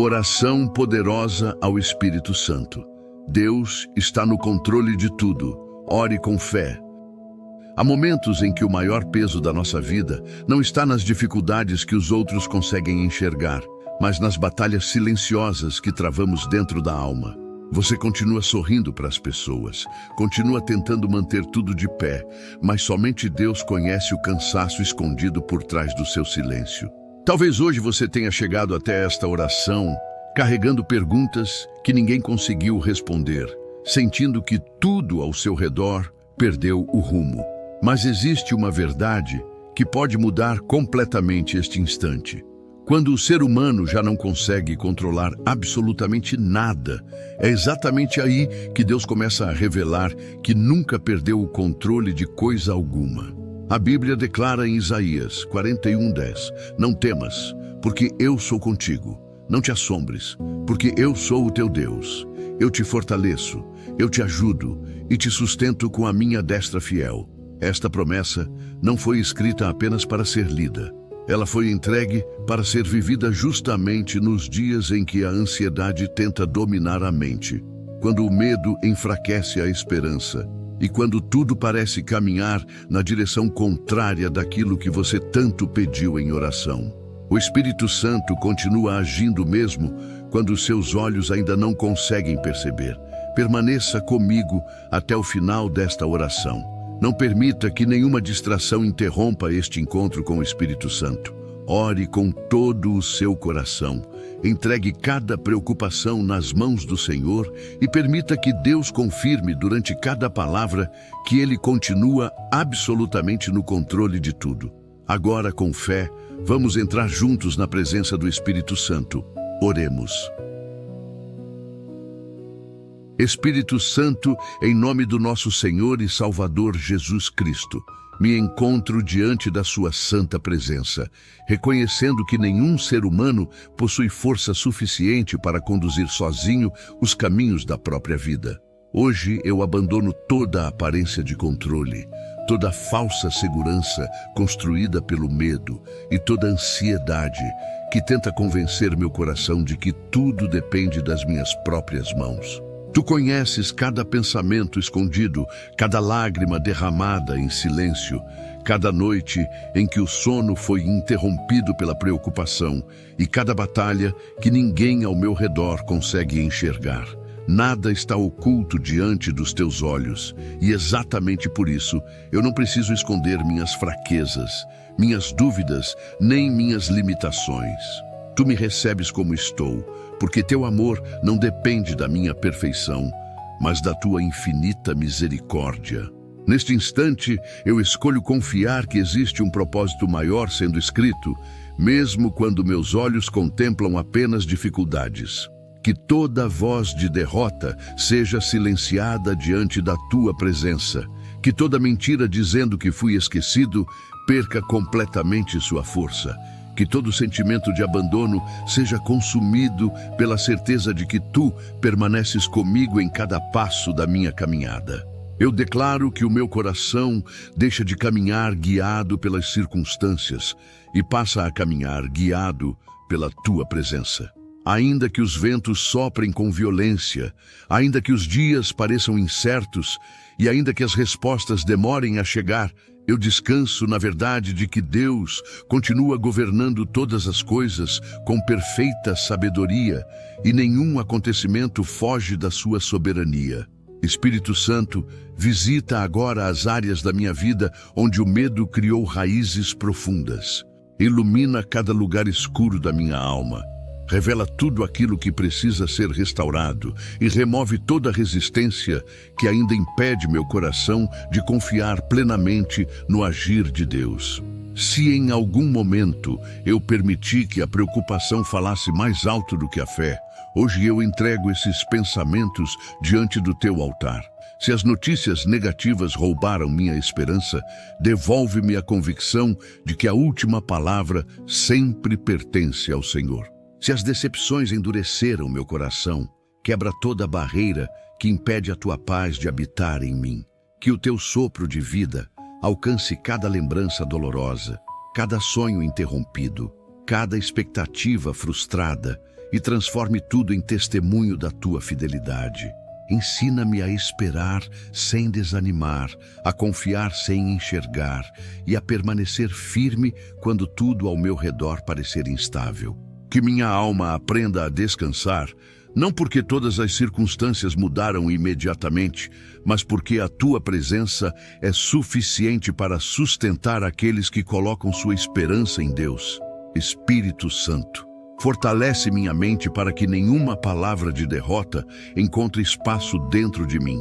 Oração poderosa ao Espírito Santo. Deus está no controle de tudo. Ore com fé. Há momentos em que o maior peso da nossa vida não está nas dificuldades que os outros conseguem enxergar, mas nas batalhas silenciosas que travamos dentro da alma. Você continua sorrindo para as pessoas, continua tentando manter tudo de pé, mas somente Deus conhece o cansaço escondido por trás do seu silêncio. Talvez hoje você tenha chegado até esta oração carregando perguntas que ninguém conseguiu responder, sentindo que tudo ao seu redor perdeu o rumo. Mas existe uma verdade que pode mudar completamente este instante. Quando o ser humano já não consegue controlar absolutamente nada, é exatamente aí que Deus começa a revelar que nunca perdeu o controle de coisa alguma. A Bíblia declara em Isaías 41:10, não temas, porque eu sou contigo. Não te assombres, porque eu sou o teu Deus. Eu te fortaleço, eu te ajudo e te sustento com a minha destra fiel. Esta promessa não foi escrita apenas para ser lida. Ela foi entregue para ser vivida justamente nos dias em que a ansiedade tenta dominar a mente, quando o medo enfraquece a esperança e quando tudo parece caminhar na direção contrária daquilo que você tanto pediu em oração. O Espírito Santo continua agindo mesmo quando seus olhos ainda não conseguem perceber. Permaneça comigo até o final desta oração. Não permita que nenhuma distração interrompa este encontro com o Espírito Santo. Ore com todo o seu coração. Entregue cada preocupação nas mãos do Senhor e permita que Deus confirme durante cada palavra que Ele continua absolutamente no controle de tudo. Agora, com fé, vamos entrar juntos na presença do Espírito Santo. Oremos. Espírito Santo, em nome do nosso Senhor e Salvador Jesus Cristo, me encontro diante da sua santa presença, reconhecendo que nenhum ser humano possui força suficiente para conduzir sozinho os caminhos da própria vida. Hoje eu abandono toda a aparência de controle, toda a falsa segurança construída pelo medo e toda a ansiedade que tenta convencer meu coração de que tudo depende das minhas próprias mãos. Tu conheces cada pensamento escondido, cada lágrima derramada em silêncio, cada noite em que o sono foi interrompido pela preocupação e cada batalha que ninguém ao meu redor consegue enxergar. Nada está oculto diante dos teus olhos e exatamente por isso eu não preciso esconder minhas fraquezas, minhas dúvidas, nem minhas limitações. Tu me recebes como estou, porque teu amor não depende da minha perfeição, mas da tua infinita misericórdia. Neste instante, eu escolho confiar que existe um propósito maior sendo escrito, mesmo quando meus olhos contemplam apenas dificuldades. Que toda voz de derrota seja silenciada diante da tua presença. Que toda mentira dizendo que fui esquecido perca completamente sua força. Que todo sentimento de abandono seja consumido pela certeza de que tu permaneces comigo em cada passo da minha caminhada. Eu declaro que o meu coração deixa de caminhar guiado pelas circunstâncias e passa a caminhar guiado pela tua presença. Ainda que os ventos soprem com violência, ainda que os dias pareçam incertos e ainda que as respostas demorem a chegar, eu descanso na verdade de que Deus continua governando todas as coisas com perfeita sabedoria e nenhum acontecimento foge da sua soberania. Espírito Santo, visita agora as áreas da minha vida onde o medo criou raízes profundas. Ilumina cada lugar escuro da minha alma. Revela tudo aquilo que precisa ser restaurado e remove toda resistência que ainda impede meu coração de confiar plenamente no agir de Deus. Se em algum momento eu permiti que a preocupação falasse mais alto do que a fé, hoje eu entrego esses pensamentos diante do teu altar. Se as notícias negativas roubaram minha esperança, devolve-me a convicção de que a última palavra sempre pertence ao Senhor. Se as decepções endureceram meu coração, quebra toda a barreira que impede a tua paz de habitar em mim. Que o teu sopro de vida alcance cada lembrança dolorosa, cada sonho interrompido, cada expectativa frustrada e transforme tudo em testemunho da tua fidelidade. Ensina-me a esperar sem desanimar, a confiar sem enxergar e a permanecer firme quando tudo ao meu redor parecer instável. Que minha alma aprenda a descansar, não porque todas as circunstâncias mudaram imediatamente, mas porque a tua presença é suficiente para sustentar aqueles que colocam sua esperança em Deus. Espírito Santo, fortalece minha mente para que nenhuma palavra de derrota encontre espaço dentro de mim.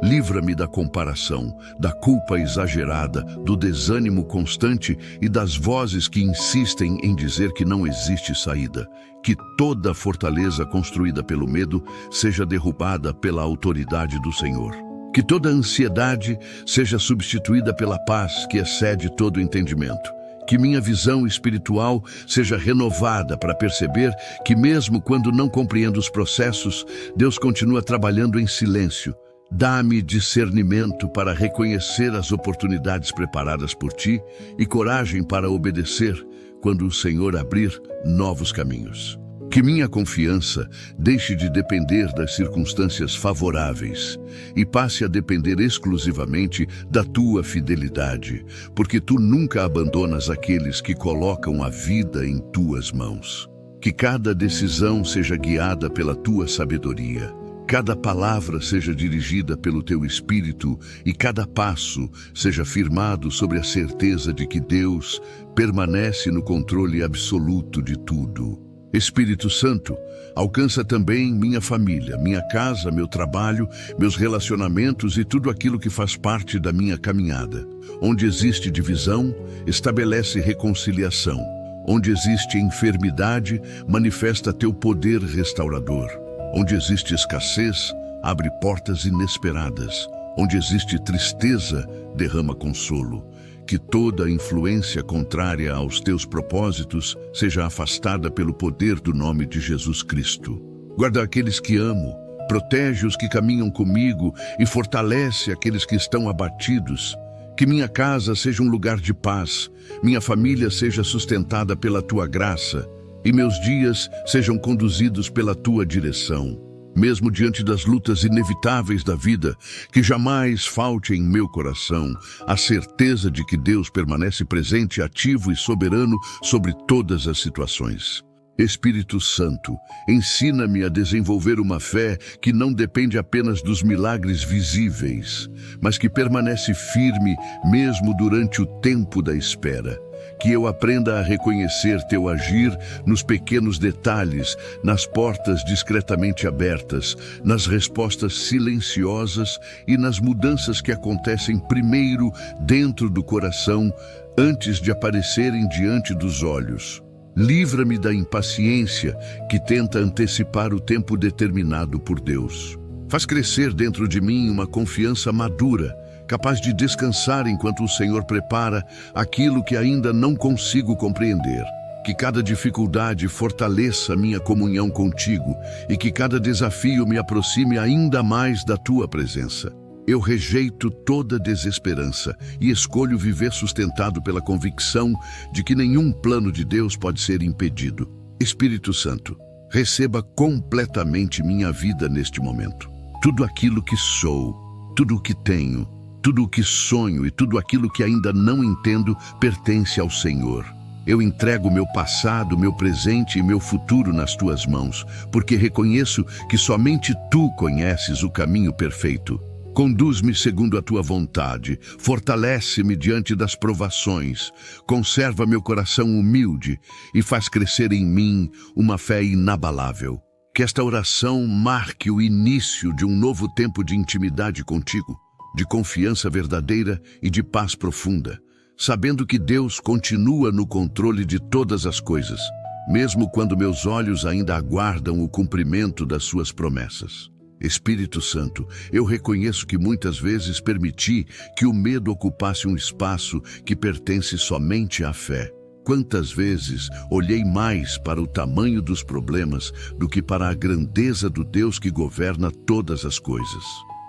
Livra-me da comparação, da culpa exagerada, do desânimo constante e das vozes que insistem em dizer que não existe saída. Que toda fortaleza construída pelo medo seja derrubada pela autoridade do Senhor. Que toda ansiedade seja substituída pela paz que excede todo entendimento. Que minha visão espiritual seja renovada para perceber que mesmo quando não compreendo os processos, Deus continua trabalhando em silêncio. Dá-me discernimento para reconhecer as oportunidades preparadas por Ti e coragem para obedecer quando o Senhor abrir novos caminhos. Que minha confiança deixe de depender das circunstâncias favoráveis e passe a depender exclusivamente da Tua fidelidade, porque Tu nunca abandonas aqueles que colocam a vida em Tuas mãos. Que cada decisão seja guiada pela Tua sabedoria. Cada palavra seja dirigida pelo Teu Espírito e cada passo seja firmado sobre a certeza de que Deus permanece no controle absoluto de tudo. Espírito Santo, alcança também minha família, minha casa, meu trabalho, meus relacionamentos e tudo aquilo que faz parte da minha caminhada. Onde existe divisão, estabelece reconciliação. Onde existe enfermidade, manifesta Teu poder restaurador. Onde existe escassez, abre portas inesperadas. Onde existe tristeza, derrama consolo. Que toda influência contrária aos Teus propósitos seja afastada pelo poder do nome de Jesus Cristo. Guarda aqueles que amo, protege os que caminham comigo e fortalece aqueles que estão abatidos. Que minha casa seja um lugar de paz, minha família seja sustentada pela Tua graça e meus dias sejam conduzidos pela Tua direção. Mesmo diante das lutas inevitáveis da vida, que jamais falte em meu coração a certeza de que Deus permanece presente, ativo e soberano sobre todas as situações. Espírito Santo, ensina-me a desenvolver uma fé que não depende apenas dos milagres visíveis, mas que permanece firme mesmo durante o tempo da espera. Que eu aprenda a reconhecer Teu agir nos pequenos detalhes, nas portas discretamente abertas, nas respostas silenciosas e nas mudanças que acontecem primeiro dentro do coração, antes de aparecerem diante dos olhos. Livra-me da impaciência que tenta antecipar o tempo determinado por Deus. Faz crescer dentro de mim uma confiança madura, capaz de descansar enquanto o Senhor prepara aquilo que ainda não consigo compreender. Que cada dificuldade fortaleça minha comunhão contigo e que cada desafio me aproxime ainda mais da Tua presença. Eu rejeito toda desesperança e escolho viver sustentado pela convicção de que nenhum plano de Deus pode ser impedido. Espírito Santo, receba completamente minha vida neste momento. Tudo aquilo que sou, tudo o que tenho, tudo o que sonho e tudo aquilo que ainda não entendo pertence ao Senhor. Eu entrego meu passado, meu presente e meu futuro nas Tuas mãos, porque reconheço que somente Tu conheces o caminho perfeito. Conduz-me segundo a Tua vontade, fortalece-me diante das provações, conserva meu coração humilde e faz crescer em mim uma fé inabalável. Que esta oração marque o início de um novo tempo de intimidade contigo, de confiança verdadeira e de paz profunda, sabendo que Deus continua no controle de todas as coisas, mesmo quando meus olhos ainda aguardam o cumprimento das Suas promessas. Espírito Santo, eu reconheço que muitas vezes permiti que o medo ocupasse um espaço que pertence somente à fé. Quantas vezes olhei mais para o tamanho dos problemas do que para a grandeza do Deus que governa todas as coisas.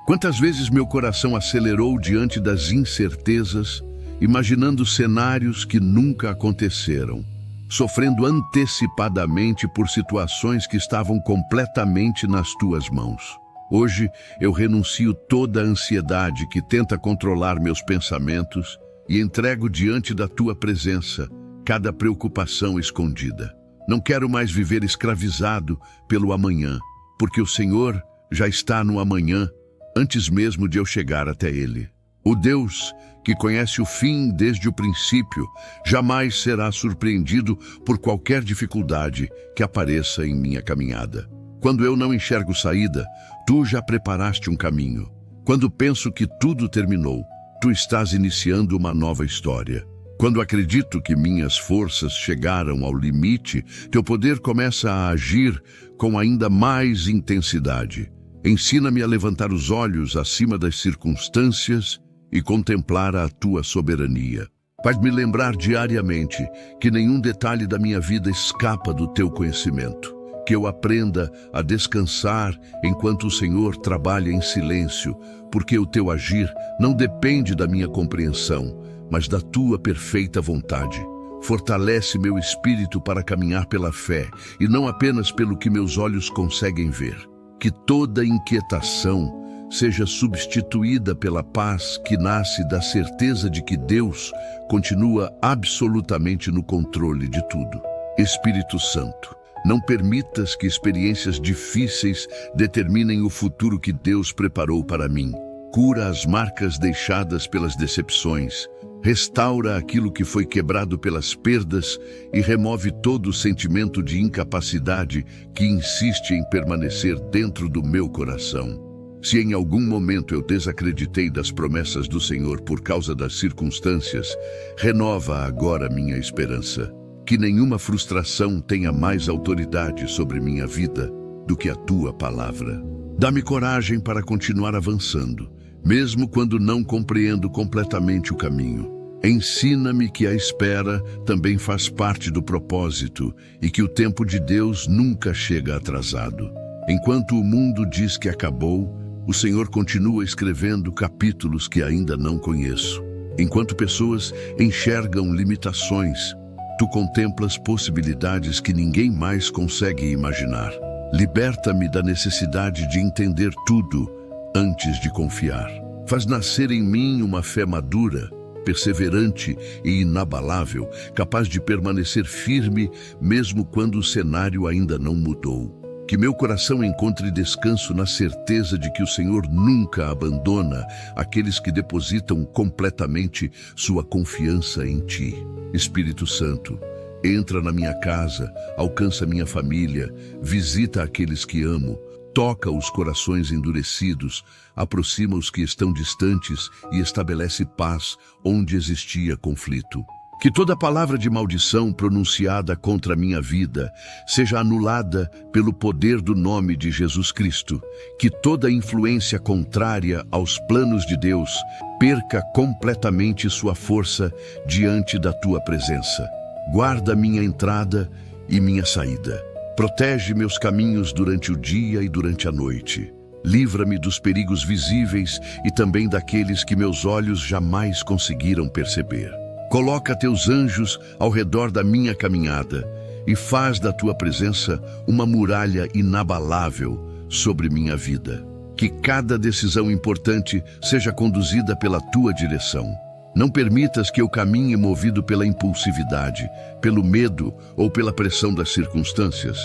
Quantas vezes meu coração acelerou diante das incertezas, imaginando cenários que nunca aconteceram. sofrendo antecipadamente por situações que estavam completamente nas tuas mãos. Hoje eu renuncio toda a ansiedade que tenta controlar meus pensamentos e entrego diante da tua presença cada preocupação escondida. Não quero mais viver escravizado pelo amanhã, porque o Senhor já está no amanhã antes mesmo de eu chegar até ele. O Deus que conhece o fim desde o princípio jamais será surpreendido por qualquer dificuldade que apareça em minha caminhada. Quando eu não enxergo saída, tu já preparaste um caminho. Quando penso que tudo terminou, tu estás iniciando uma nova história. Quando acredito que minhas forças chegaram ao limite, teu poder começa a agir com ainda mais intensidade. Ensina-me a levantar os olhos acima das circunstâncias e contemplar a tua soberania. Faz-me lembrar diariamente que nenhum detalhe da minha vida escapa do teu conhecimento. Que eu aprenda a descansar enquanto o Senhor trabalha em silêncio, porque o teu agir não depende da minha compreensão, mas da tua perfeita vontade. Fortalece meu espírito para caminhar pela fé e não apenas pelo que meus olhos conseguem ver. Que toda inquietação seja substituída pela paz que nasce da certeza de que Deus continua absolutamente no controle de tudo. Espírito Santo, não permitas que experiências difíceis determinem o futuro que Deus preparou para mim. Cura as marcas deixadas pelas decepções, restaura aquilo que foi quebrado pelas perdas e remove todo o sentimento de incapacidade que insiste em permanecer dentro do meu coração. Se em algum momento eu desacreditei das promessas do Senhor por causa das circunstâncias, renova agora minha esperança. Que nenhuma frustração tenha mais autoridade sobre minha vida do que a tua palavra. Dá-me coragem para continuar avançando, mesmo quando não compreendo completamente o caminho. Ensina-me que a espera também faz parte do propósito e que o tempo de Deus nunca chega atrasado. Enquanto o mundo diz que acabou, o Senhor continua escrevendo capítulos que ainda não conheço. Enquanto pessoas enxergam limitações, tu contemplas possibilidades que ninguém mais consegue imaginar. Liberta-me da necessidade de entender tudo antes de confiar. Faz nascer em mim uma fé madura, perseverante e inabalável, capaz de permanecer firme mesmo quando o cenário ainda não mudou. Que meu coração encontre descanso na certeza de que o Senhor nunca abandona aqueles que depositam completamente sua confiança em Ti. Espírito Santo, entra na minha casa, alcança minha família, visita aqueles que amo, toca os corações endurecidos, aproxima os que estão distantes e estabelece paz onde existia conflito. Que toda palavra de maldição pronunciada contra a minha vida seja anulada pelo poder do nome de Jesus Cristo. Que toda influência contrária aos planos de Deus perca completamente sua força diante da tua presença. Guarda minha entrada e minha saída. Protege meus caminhos durante o dia e durante a noite. Livra-me dos perigos visíveis e também daqueles que meus olhos jamais conseguiram perceber. Coloca teus anjos ao redor da minha caminhada e faz da tua presença uma muralha inabalável sobre minha vida. Que cada decisão importante seja conduzida pela tua direção. Não permitas que eu caminhe movido pela impulsividade, pelo medo ou pela pressão das circunstâncias.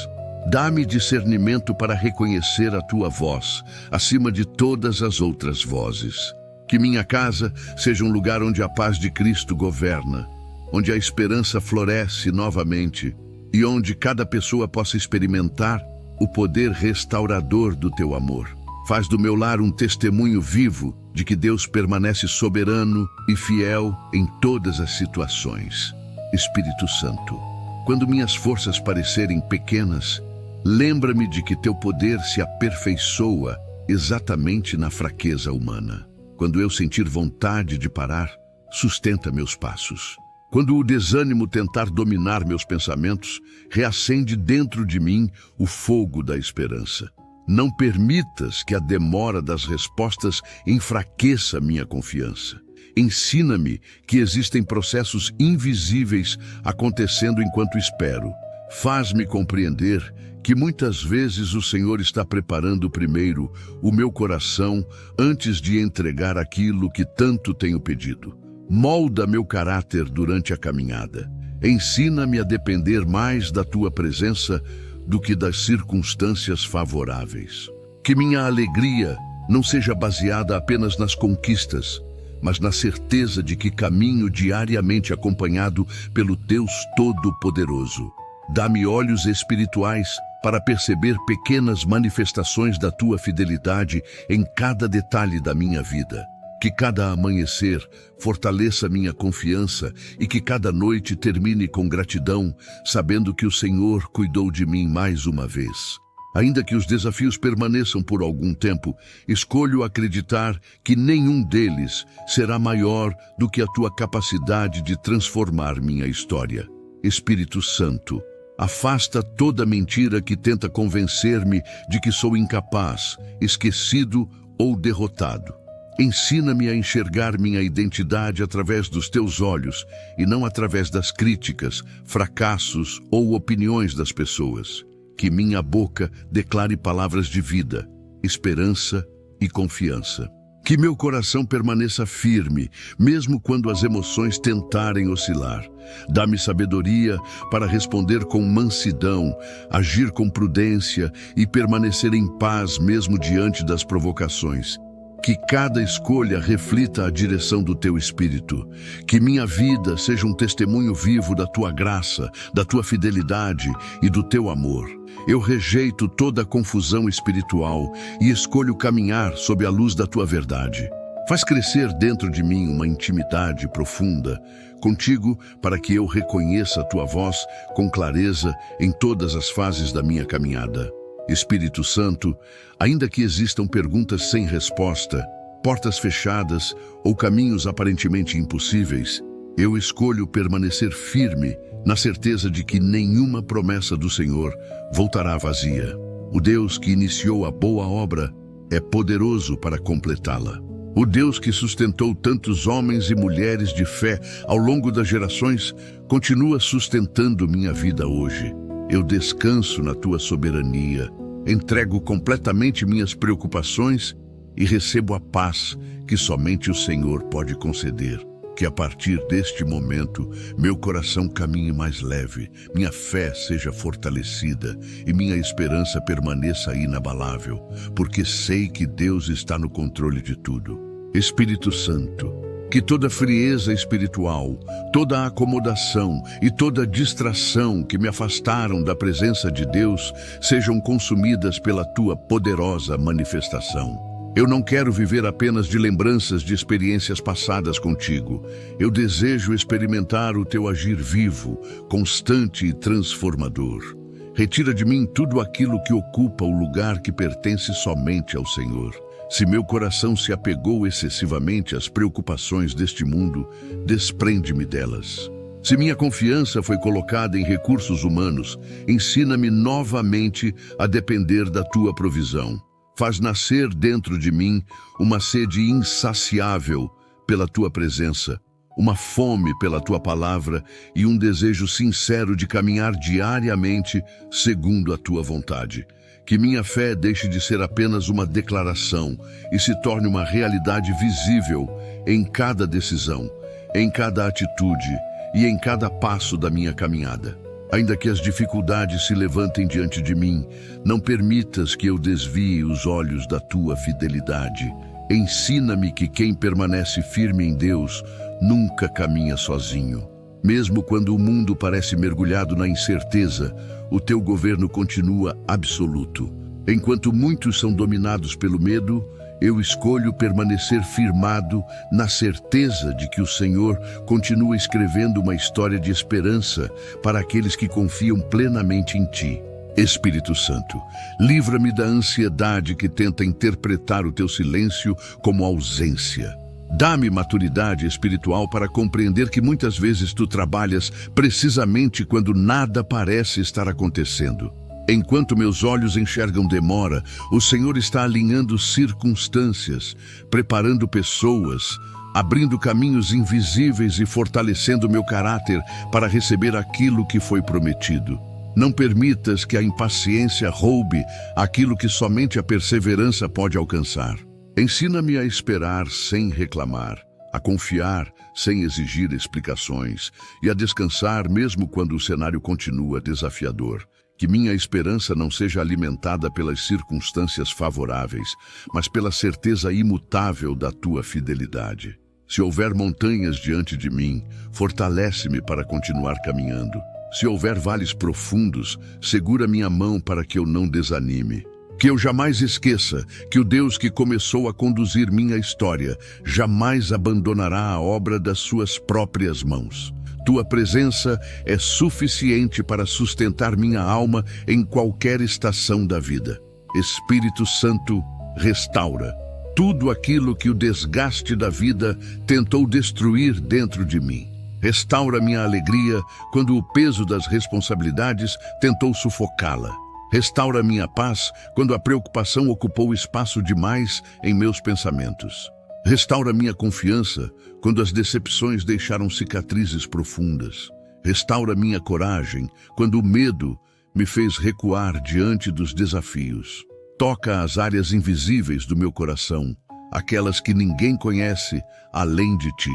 Dá-me discernimento para reconhecer a tua voz, acima de todas as outras vozes. Que minha casa seja um lugar onde a paz de Cristo governa, onde a esperança floresce novamente e onde cada pessoa possa experimentar o poder restaurador do teu amor. Faz do meu lar um testemunho vivo de que Deus permanece soberano e fiel em todas as situações. Espírito Santo, quando minhas forças parecerem pequenas, lembra-me de que teu poder se aperfeiçoa exatamente na fraqueza humana. Quando eu sentir vontade de parar, sustenta meus passos. Quando o desânimo tentar dominar meus pensamentos, reacende dentro de mim o fogo da esperança. Não permitas que a demora das respostas enfraqueça minha confiança. Ensina-me que existem processos invisíveis acontecendo enquanto espero. Faz-me compreender que muitas vezes o Senhor está preparando primeiro o meu coração antes de entregar aquilo que tanto tenho pedido. Molda meu caráter durante a caminhada. Ensina-me a depender mais da tua presença do que das circunstâncias favoráveis. Que minha alegria não seja baseada apenas nas conquistas, mas na certeza de que caminho diariamente acompanhado pelo Deus Todo-Poderoso. Dá-me olhos espirituais para perceber pequenas manifestações da tua fidelidade em cada detalhe da minha vida. Que cada amanhecer fortaleça minha confiança e que cada noite termine com gratidão, sabendo que o Senhor cuidou de mim mais uma vez. Ainda que os desafios permaneçam por algum tempo, escolho acreditar que nenhum deles será maior do que a tua capacidade de transformar minha história. Espírito Santo, afasta toda mentira que tenta convencer-me de que sou incapaz, esquecido ou derrotado. Ensina-me a enxergar minha identidade através dos teus olhos e não através das críticas, fracassos ou opiniões das pessoas. Que minha boca declare palavras de vida, esperança e confiança. Que meu coração permaneça firme, mesmo quando as emoções tentarem oscilar. Dá-me sabedoria para responder com mansidão, agir com prudência e permanecer em paz mesmo diante das provocações. Que cada escolha reflita a direção do teu Espírito. Que minha vida seja um testemunho vivo da tua graça, da tua fidelidade e do teu amor. Eu rejeito toda a confusão espiritual e escolho caminhar sob a luz da tua verdade. Faz crescer dentro de mim uma intimidade profunda contigo para que eu reconheça a tua voz com clareza em todas as fases da minha caminhada. Espírito Santo, ainda que existam perguntas sem resposta, portas fechadas ou caminhos aparentemente impossíveis, eu escolho permanecer firme na certeza de que nenhuma promessa do Senhor voltará vazia. O Deus que iniciou a boa obra é poderoso para completá-la. O Deus que sustentou tantos homens e mulheres de fé ao longo das gerações continua sustentando minha vida hoje. Eu descanso na tua soberania, entrego completamente minhas preocupações e recebo a paz que somente o Senhor pode conceder. Que a partir deste momento, meu coração caminhe mais leve, minha fé seja fortalecida e minha esperança permaneça inabalável, porque sei que Deus está no controle de tudo. Espírito Santo, que toda frieza espiritual, toda acomodação e toda distração que me afastaram da presença de Deus sejam consumidas pela tua poderosa manifestação. Eu não quero viver apenas de lembranças de experiências passadas contigo. Eu desejo experimentar o teu agir vivo, constante e transformador. Retira de mim tudo aquilo que ocupa o lugar que pertence somente ao Senhor. Se meu coração se apegou excessivamente às preocupações deste mundo, desprende-me delas. Se minha confiança foi colocada em recursos humanos, ensina-me novamente a depender da tua provisão. Faz nascer dentro de mim uma sede insaciável pela tua presença, uma fome pela tua palavra e um desejo sincero de caminhar diariamente segundo a tua vontade. Que minha fé deixe de ser apenas uma declaração e se torne uma realidade visível em cada decisão, em cada atitude e em cada passo da minha caminhada. Ainda que as dificuldades se levantem diante de mim, não permitas que eu desvie os olhos da tua fidelidade. Ensina-me que quem permanece firme em Deus nunca caminha sozinho. Mesmo quando o mundo parece mergulhado na incerteza, o teu governo continua absoluto. Enquanto muitos são dominados pelo medo, eu escolho permanecer firmado na certeza de que o Senhor continua escrevendo uma história de esperança para aqueles que confiam plenamente em ti. Espírito Santo, livra-me da ansiedade que tenta interpretar o teu silêncio como ausência. Dá-me maturidade espiritual para compreender que muitas vezes tu trabalhas precisamente quando nada parece estar acontecendo. Enquanto meus olhos enxergam demora, o Senhor está alinhando circunstâncias, preparando pessoas, abrindo caminhos invisíveis e fortalecendo meu caráter para receber aquilo que foi prometido. Não permitas que a impaciência roube aquilo que somente a perseverança pode alcançar. Ensina-me a esperar sem reclamar, a confiar sem exigir explicações e a descansar mesmo quando o cenário continua desafiador. Que minha esperança não seja alimentada pelas circunstâncias favoráveis, mas pela certeza imutável da tua fidelidade. Se houver montanhas diante de mim, fortalece-me para continuar caminhando. Se houver vales profundos, segura minha mão para que eu não desanime. Que eu jamais esqueça que o Deus que começou a conduzir minha história jamais abandonará a obra das suas próprias mãos. Tua presença é suficiente para sustentar minha alma em qualquer estação da vida. Espírito Santo, restaura tudo aquilo que o desgaste da vida tentou destruir dentro de mim. Restaura minha alegria quando o peso das responsabilidades tentou sufocá-la. Restaura minha paz quando a preocupação ocupou espaço demais em meus pensamentos. Restaura minha confiança quando as decepções deixaram cicatrizes profundas. Restaura minha coragem quando o medo me fez recuar diante dos desafios. Toca as áreas invisíveis do meu coração, aquelas que ninguém conhece além de ti.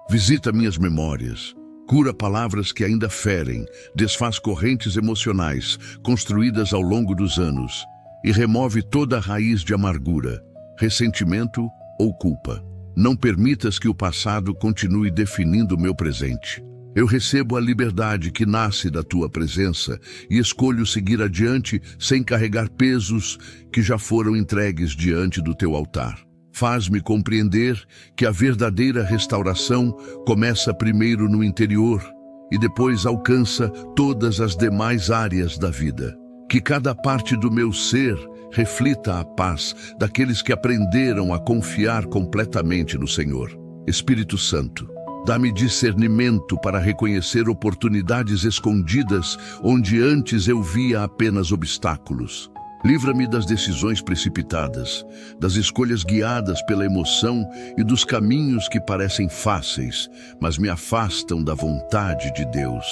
Visita minhas memórias, cura palavras que ainda ferem, desfaz correntes emocionais construídas ao longo dos anos e remove toda a raiz de amargura, ressentimento ou culpa. Não permitas que o passado continue definindo o meu presente. Eu recebo a liberdade que nasce da tua presença e escolho seguir adiante sem carregar pesos que já foram entregues diante do teu altar. Faz-me compreender que a verdadeira restauração começa primeiro no interior e depois alcança todas as demais áreas da vida. Que cada parte do meu ser reflita a paz daqueles que aprenderam a confiar completamente no Senhor. Espírito Santo, dá-me discernimento para reconhecer oportunidades escondidas onde antes eu via apenas obstáculos. Livra-me das decisões precipitadas, das escolhas guiadas pela emoção e dos caminhos que parecem fáceis, mas me afastam da vontade de Deus.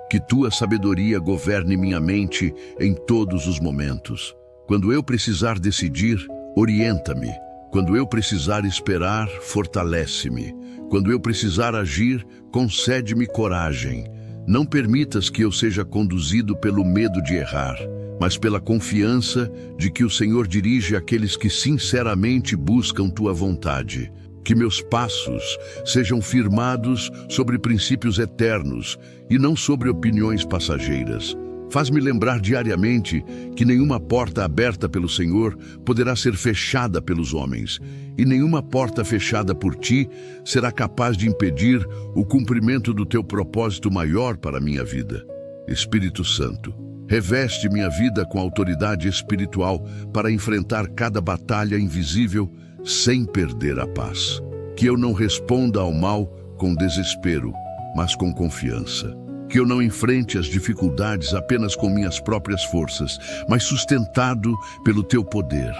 Que tua sabedoria governe minha mente em todos os momentos. Quando eu precisar decidir, orienta-me. Quando eu precisar esperar, fortalece-me. Quando eu precisar agir, concede-me coragem. Não permitas que eu seja conduzido pelo medo de errar, mas pela confiança de que o Senhor dirige aqueles que sinceramente buscam tua vontade. Que meus passos sejam firmados sobre princípios eternos e não sobre opiniões passageiras. Faz-me lembrar diariamente que nenhuma porta aberta pelo Senhor poderá ser fechada pelos homens, e nenhuma porta fechada por ti será capaz de impedir o cumprimento do teu propósito maior para a minha vida. Espírito Santo, reveste minha vida com autoridade espiritual para enfrentar cada batalha invisível sem perder a paz. Que eu não responda ao mal com desespero, mas com confiança. Que eu não enfrente as dificuldades apenas com minhas próprias forças, mas sustentado pelo teu poder.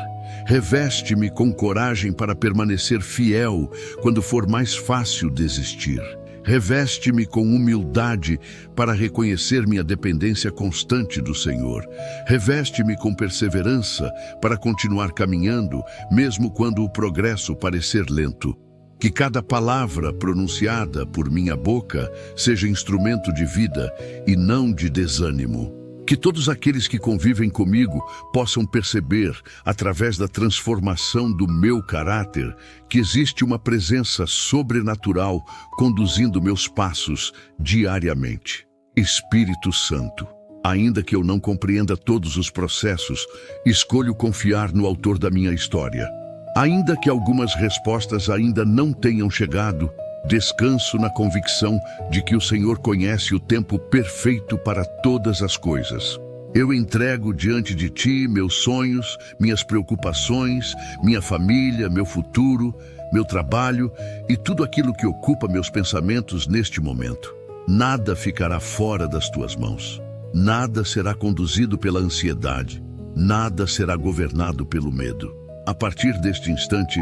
Reveste-me com coragem para permanecer fiel quando for mais fácil desistir. Reveste-me com humildade para reconhecer minha dependência constante do Senhor. Reveste-me com perseverança para continuar caminhando, mesmo quando o progresso parecer lento. Que cada palavra pronunciada por minha boca seja instrumento de vida e não de desânimo. Que todos aqueles que convivem comigo possam perceber, através da transformação do meu caráter, que existe uma presença sobrenatural conduzindo meus passos diariamente. Espírito Santo, ainda que eu não compreenda todos os processos, escolho confiar no autor da minha história. Ainda que algumas respostas ainda não tenham chegado, descanso na convicção de que o Senhor conhece o tempo perfeito para todas as coisas. Eu entrego diante de ti meus sonhos, minhas preocupações, minha família, meu futuro, meu trabalho e tudo aquilo que ocupa meus pensamentos neste momento. Nada ficará fora das tuas mãos. Nada será conduzido pela ansiedade. Nada será governado pelo medo. A partir deste instante,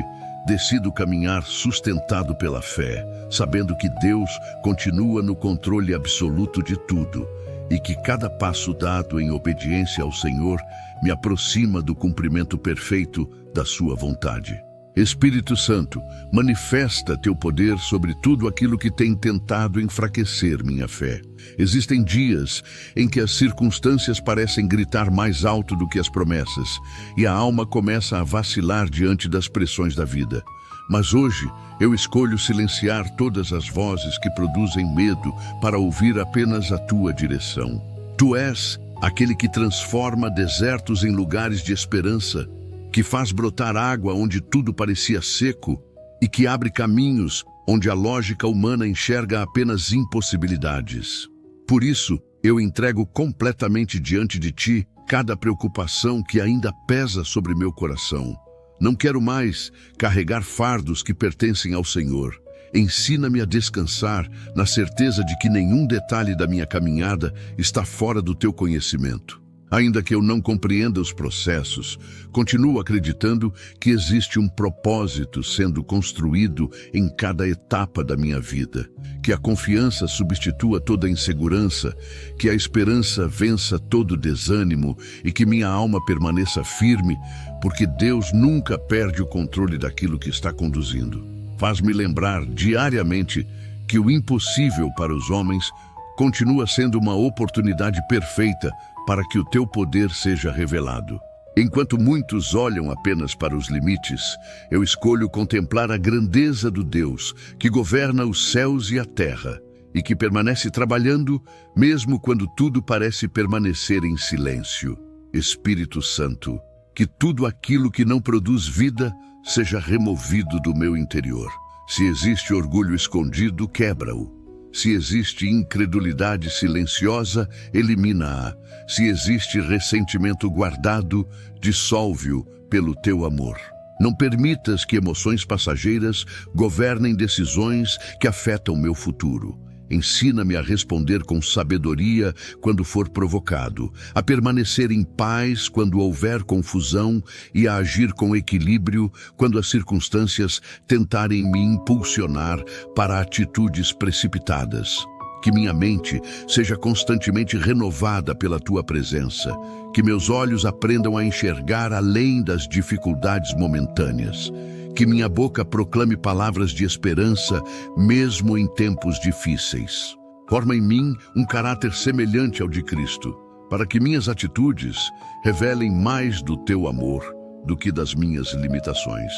decido caminhar sustentado pela fé, sabendo que Deus continua no controle absoluto de tudo e que cada passo dado em obediência ao Senhor me aproxima do cumprimento perfeito da sua vontade. Espírito Santo, manifesta teu poder sobre tudo aquilo que tem tentado enfraquecer minha fé. Existem dias em que as circunstâncias parecem gritar mais alto do que as promessas e a alma começa a vacilar diante das pressões da vida. Mas hoje eu escolho silenciar todas as vozes que produzem medo para ouvir apenas a tua direção. Tu és aquele que transforma desertos em lugares de esperança, que faz brotar água onde tudo parecia seco e que abre caminhos onde a lógica humana enxerga apenas impossibilidades. Por isso, eu entrego completamente diante de ti cada preocupação que ainda pesa sobre meu coração. Não quero mais carregar fardos que pertencem ao Senhor. Ensina-me a descansar na certeza de que nenhum detalhe da minha caminhada está fora do teu conhecimento. Ainda que eu não compreenda os processos, continuo acreditando que existe um propósito sendo construído em cada etapa da minha vida. Que a confiança substitua toda a insegurança, que a esperança vença todo desânimo e que minha alma permaneça firme, porque Deus nunca perde o controle daquilo que está conduzindo. Faz-me lembrar diariamente que o impossível para os homens continua sendo uma oportunidade perfeita para que o teu poder seja revelado. Enquanto muitos olham apenas para os limites, eu escolho contemplar a grandeza do Deus que governa os céus e a terra e que permanece trabalhando mesmo quando tudo parece permanecer em silêncio. Espírito Santo, que tudo aquilo que não produz vida seja removido do meu interior. Se existe orgulho escondido, quebra-o. Se existe incredulidade silenciosa, elimina-a. Se existe ressentimento guardado, dissolve-o pelo teu amor. Não permitas que emoções passageiras governem decisões que afetam meu futuro. Ensina-me a responder com sabedoria quando for provocado, a permanecer em paz quando houver confusão e a agir com equilíbrio quando as circunstâncias tentarem me impulsionar para atitudes precipitadas. Que minha mente seja constantemente renovada pela tua presença, que meus olhos aprendam a enxergar além das dificuldades momentâneas. Que minha boca proclame palavras de esperança, mesmo em tempos difíceis. Forma em mim um caráter semelhante ao de Cristo, para que minhas atitudes revelem mais do teu amor do que das minhas limitações.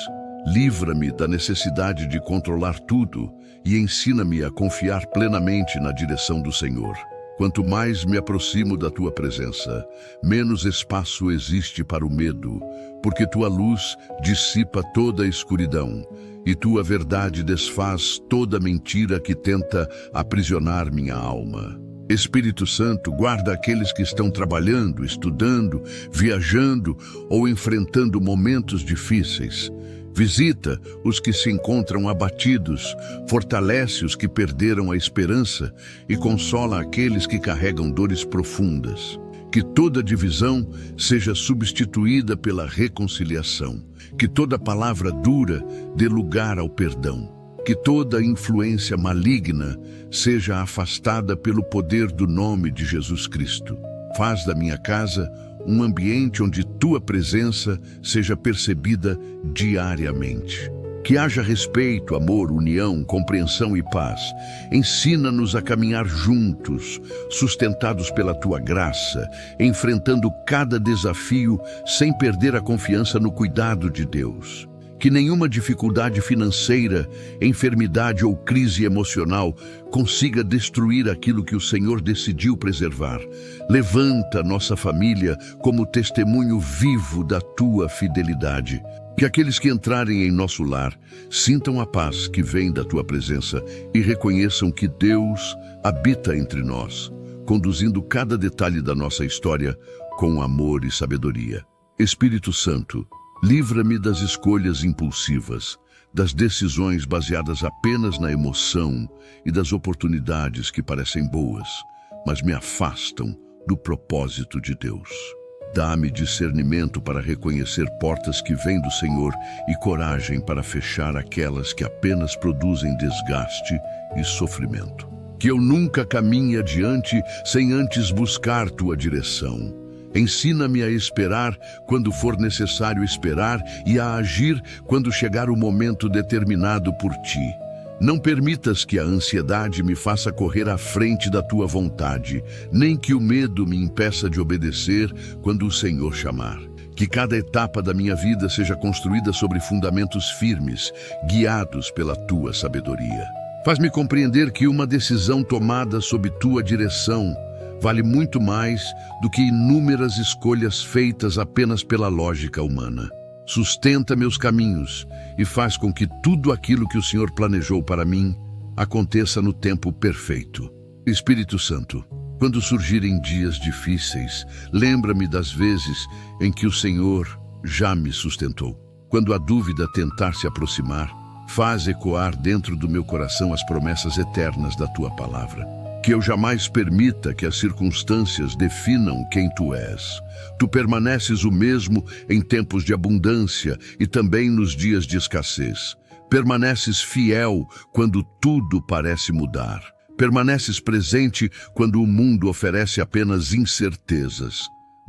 Livra-me da necessidade de controlar tudo e ensina-me a confiar plenamente na direção do Senhor. Quanto mais me aproximo da tua presença, menos espaço existe para o medo, porque tua luz dissipa toda a escuridão e tua verdade desfaz toda mentira que tenta aprisionar minha alma. Espírito Santo, guarda aqueles que estão trabalhando, estudando, viajando ou enfrentando momentos difíceis. Visita os que se encontram abatidos, fortalece os que perderam a esperança e consola aqueles que carregam dores profundas. Que toda divisão seja substituída pela reconciliação. Que toda palavra dura dê lugar ao perdão. Que toda influência maligna seja afastada pelo poder do nome de Jesus Cristo. Faz da minha casa um ambiente onde tua presença seja percebida diariamente. Que haja respeito, amor, união, compreensão e paz. Ensina-nos a caminhar juntos, sustentados pela tua graça, enfrentando cada desafio sem perder a confiança no cuidado de Deus. Que nenhuma dificuldade financeira, enfermidade ou crise emocional consiga destruir aquilo que o Senhor decidiu preservar. Levanta nossa família como testemunho vivo da tua fidelidade. Que aqueles que entrarem em nosso lar sintam a paz que vem da tua presença e reconheçam que Deus habita entre nós, conduzindo cada detalhe da nossa história com amor e sabedoria. Espírito Santo, livra-me das escolhas impulsivas, das decisões baseadas apenas na emoção e das oportunidades que parecem boas, mas me afastam do propósito de Deus. Dá-me discernimento para reconhecer portas que vêm do Senhor e coragem para fechar aquelas que apenas produzem desgaste e sofrimento. Que eu nunca caminhe adiante sem antes buscar tua direção. Ensina-me a esperar quando for necessário esperar e a agir quando chegar o momento determinado por ti. Não permitas que a ansiedade me faça correr à frente da tua vontade, nem que o medo me impeça de obedecer quando o Senhor chamar. Que cada etapa da minha vida seja construída sobre fundamentos firmes, guiados pela tua sabedoria. Faz-me compreender que uma decisão tomada sob tua direção vale muito mais do que inúmeras escolhas feitas apenas pela lógica humana. Sustenta meus caminhos e faz com que tudo aquilo que o Senhor planejou para mim aconteça no tempo perfeito. Espírito Santo, quando surgirem dias difíceis, lembra-me das vezes em que o Senhor já me sustentou. Quando a dúvida tentar se aproximar, faz ecoar dentro do meu coração as promessas eternas da tua palavra. Que eu jamais permita que as circunstâncias definam quem tu és. Tu permaneces o mesmo em tempos de abundância e também nos dias de escassez. Permaneces fiel quando tudo parece mudar. Permaneces presente quando o mundo oferece apenas incertezas.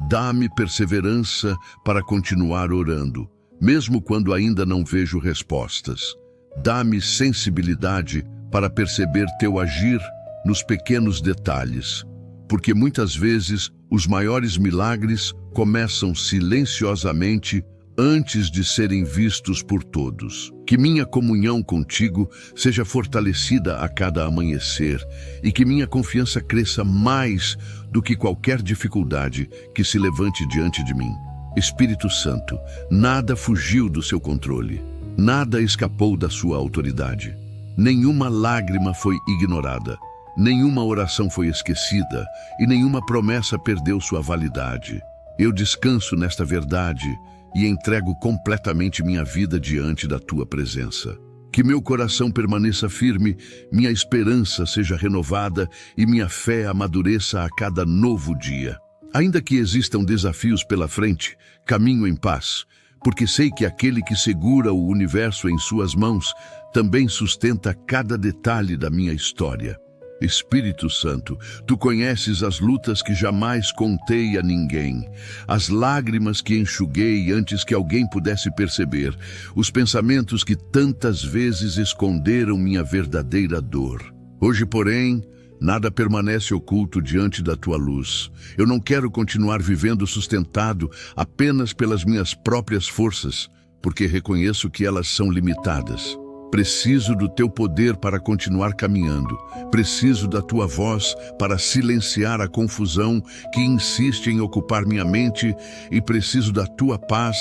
Dá-me perseverança para continuar orando, mesmo quando ainda não vejo respostas. Dá-me sensibilidade para perceber teu agir nos pequenos detalhes, porque muitas vezes os maiores milagres começam silenciosamente antes de serem vistos por todos. Que minha comunhão contigo seja fortalecida a cada amanhecer e que minha confiança cresça mais do que qualquer dificuldade que se levante diante de mim. Espírito Santo, nada fugiu do seu controle, nada escapou da sua autoridade, nenhuma lágrima foi ignorada. Nenhuma oração foi esquecida e nenhuma promessa perdeu sua validade. Eu descanso nesta verdade e entrego completamente minha vida diante da tua presença. Que meu coração permaneça firme, minha esperança seja renovada e minha fé amadureça a cada novo dia. Ainda que existam desafios pela frente, caminho em paz, porque sei que aquele que segura o universo em suas mãos também sustenta cada detalhe da minha história. Espírito Santo, tu conheces as lutas que jamais contei a ninguém, as lágrimas que enxuguei antes que alguém pudesse perceber, os pensamentos que tantas vezes esconderam minha verdadeira dor. Hoje, porém, nada permanece oculto diante da tua luz. Eu não quero continuar vivendo sustentado apenas pelas minhas próprias forças, porque reconheço que elas são limitadas. Preciso do teu poder para continuar caminhando. Preciso da tua voz para silenciar a confusão que insiste em ocupar minha mente e preciso da tua paz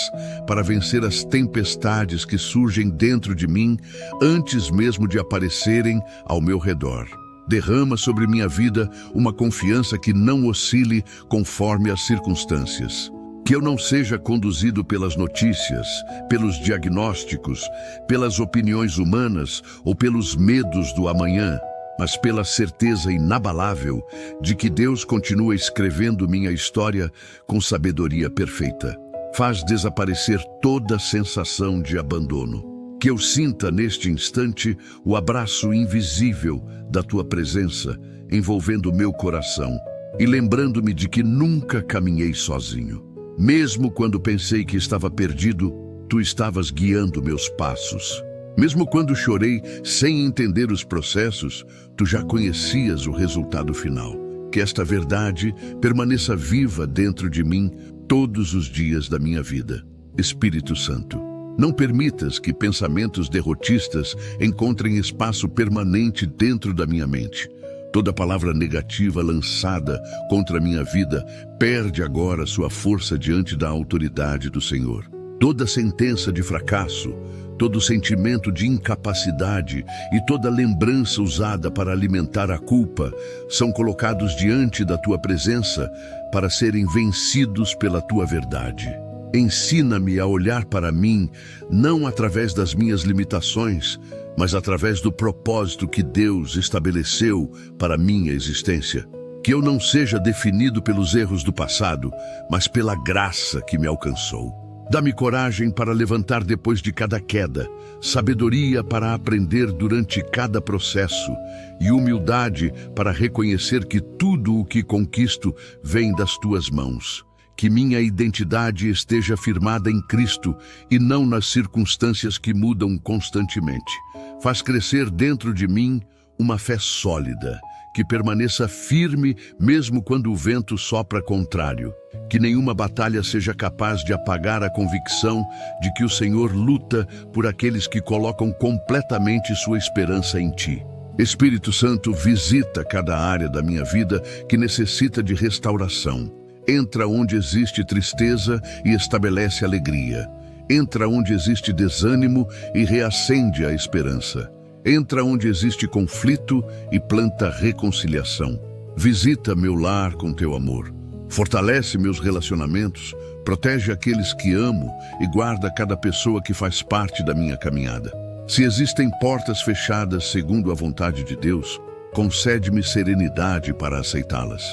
para vencer as tempestades que surgem dentro de mim antes mesmo de aparecerem ao meu redor. Derrama sobre minha vida uma confiança que não oscile conforme as circunstâncias. Que eu não seja conduzido pelas notícias, pelos diagnósticos, pelas opiniões humanas ou pelos medos do amanhã, mas pela certeza inabalável de que Deus continua escrevendo minha história com sabedoria perfeita. Faz desaparecer toda sensação de abandono. Que eu sinta neste instante o abraço invisível da tua presença envolvendo meu coração e lembrando-me de que nunca caminhei sozinho. Mesmo quando pensei que estava perdido, tu estavas guiando meus passos. Mesmo quando chorei sem entender os processos, tu já conhecias o resultado final. Que esta verdade permaneça viva dentro de mim todos os dias da minha vida. Espírito Santo, não permitas que pensamentos derrotistas encontrem espaço permanente dentro da minha mente. Toda palavra negativa lançada contra a minha vida perde agora sua força diante da autoridade do Senhor. Toda sentença de fracasso, todo sentimento de incapacidade e toda lembrança usada para alimentar a culpa são colocados diante da tua presença para serem vencidos pela tua verdade. Ensina-me a olhar para mim, não através das minhas limitações, mas através do propósito que Deus estabeleceu para minha existência. Que eu não seja definido pelos erros do passado, mas pela graça que me alcançou. Dá-me coragem para levantar depois de cada queda, sabedoria para aprender durante cada processo e humildade para reconhecer que tudo o que conquisto vem das tuas mãos. Que minha identidade esteja firmada em Cristo e não nas circunstâncias que mudam constantemente. Faz crescer dentro de mim uma fé sólida, que permaneça firme mesmo quando o vento sopra contrário. Que nenhuma batalha seja capaz de apagar a convicção de que o Senhor luta por aqueles que colocam completamente sua esperança em Ti. Espírito Santo, visita cada área da minha vida que necessita de restauração. Entra onde existe tristeza e estabelece alegria. Entra onde existe desânimo e reacende a esperança. Entra onde existe conflito e planta reconciliação. Visita meu lar com teu amor. Fortalece meus relacionamentos, protege aqueles que amo e guarda cada pessoa que faz parte da minha caminhada. Se existem portas fechadas segundo a vontade de Deus, concede-me serenidade para aceitá-las.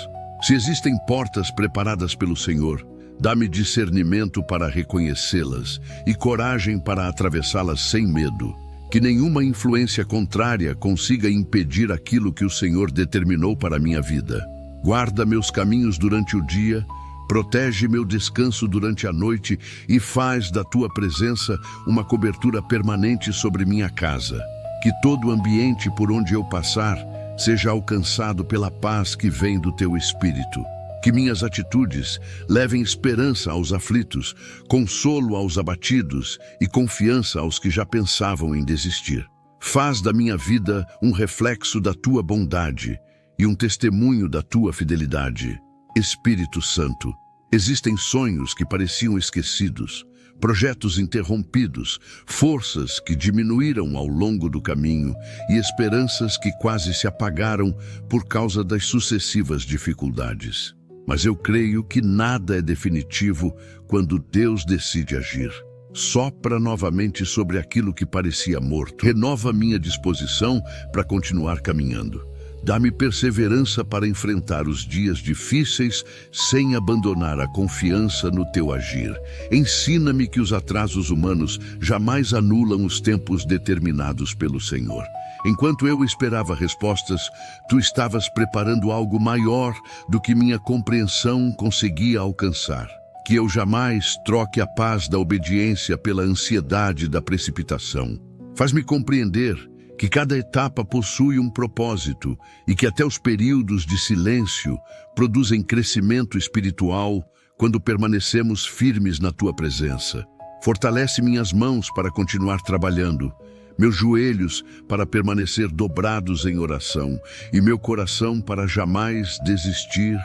Se existem portas preparadas pelo Senhor, dá-me discernimento para reconhecê-las e coragem para atravessá-las sem medo. Que nenhuma influência contrária consiga impedir aquilo que o Senhor determinou para a minha vida. Guarda meus caminhos durante o dia, protege meu descanso durante a noite e faz da tua presença uma cobertura permanente sobre minha casa. Que todo ambiente por onde eu passar seja alcançado pela paz que vem do teu Espírito. Que minhas atitudes levem esperança aos aflitos, consolo aos abatidos e confiança aos que já pensavam em desistir. Faz da minha vida um reflexo da tua bondade e um testemunho da tua fidelidade. Espírito Santo, existem sonhos que pareciam esquecidos, projetos interrompidos, forças que diminuíram ao longo do caminho e esperanças que quase se apagaram por causa das sucessivas dificuldades. Mas eu creio que nada é definitivo quando Deus decide agir. Sopra novamente sobre aquilo que parecia morto. Renova minha disposição para continuar caminhando. Dá-me perseverança para enfrentar os dias difíceis sem abandonar a confiança no teu agir. Ensina-me que os atrasos humanos jamais anulam os tempos determinados pelo Senhor. Enquanto eu esperava respostas, tu estavas preparando algo maior do que minha compreensão conseguia alcançar. Que eu jamais troque a paz da obediência pela ansiedade da precipitação. Faz-me compreender que cada etapa possui um propósito e que até os períodos de silêncio produzem crescimento espiritual quando permanecemos firmes na tua presença. Fortalece minhas mãos para continuar trabalhando, meus joelhos para permanecer dobrados em oração e meu coração para jamais desistir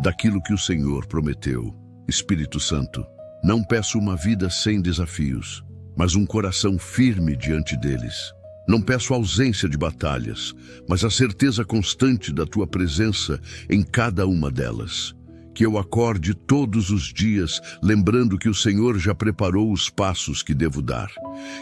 daquilo que o Senhor prometeu. Espírito Santo, não peço uma vida sem desafios, mas um coração firme diante deles. Não peço ausência de batalhas, mas a certeza constante da tua presença em cada uma delas. Que eu acorde todos os dias lembrando que o Senhor já preparou os passos que devo dar.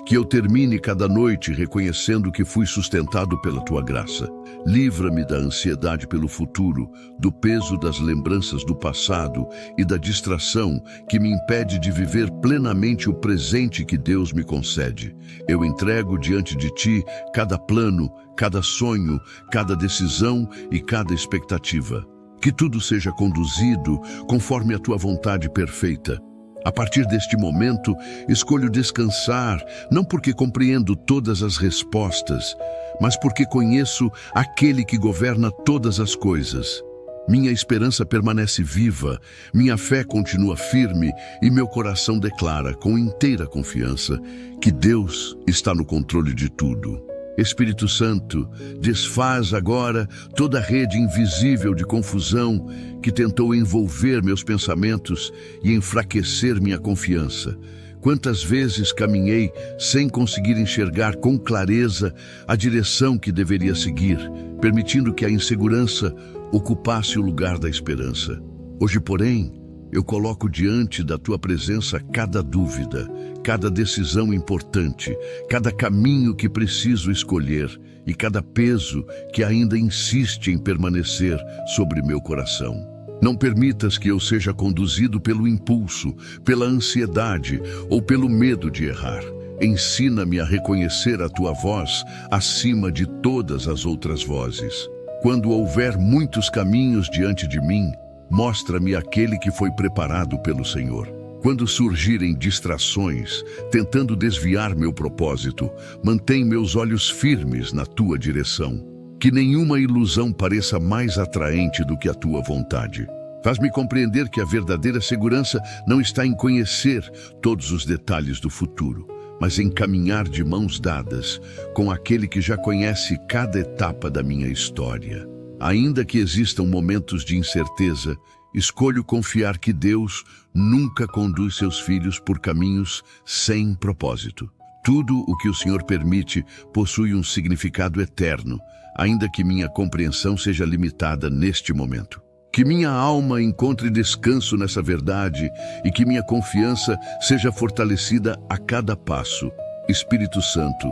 Que eu termine cada noite reconhecendo que fui sustentado pela tua graça. Livra-me da ansiedade pelo futuro, do peso das lembranças do passado e da distração que me impede de viver plenamente o presente que Deus me concede. Eu entrego diante de ti cada plano, cada sonho, cada decisão e cada expectativa. Que tudo seja conduzido conforme a tua vontade perfeita. A partir deste momento, escolho descansar, não porque compreendo todas as respostas, mas porque conheço aquele que governa todas as coisas. Minha esperança permanece viva, minha fé continua firme e meu coração declara com inteira confiança que Deus está no controle de tudo. Espírito Santo, desfaz agora toda a rede invisível de confusão que tentou envolver meus pensamentos e enfraquecer minha confiança. Quantas vezes caminhei sem conseguir enxergar com clareza a direção que deveria seguir, permitindo que a insegurança ocupasse o lugar da esperança. Hoje, porém, eu coloco diante da tua presença cada dúvida, cada decisão importante, cada caminho que preciso escolher e cada peso que ainda insiste em permanecer sobre meu coração. Não permitas que eu seja conduzido pelo impulso, pela ansiedade ou pelo medo de errar. Ensina-me a reconhecer a tua voz acima de todas as outras vozes. Quando houver muitos caminhos diante de mim, mostra-me aquele que foi preparado pelo Senhor. Quando surgirem distrações, tentando desviar meu propósito, mantém meus olhos firmes na tua direção. Que nenhuma ilusão pareça mais atraente do que a tua vontade. Faz-me compreender que a verdadeira segurança não está em conhecer todos os detalhes do futuro, mas em caminhar de mãos dadas com aquele que já conhece cada etapa da minha história. Ainda que existam momentos de incerteza, escolho confiar que Deus nunca conduz seus filhos por caminhos sem propósito. Tudo o que o Senhor permite possui um significado eterno, ainda que minha compreensão seja limitada neste momento. Que minha alma encontre descanso nessa verdade e que minha confiança seja fortalecida a cada passo. Espírito Santo,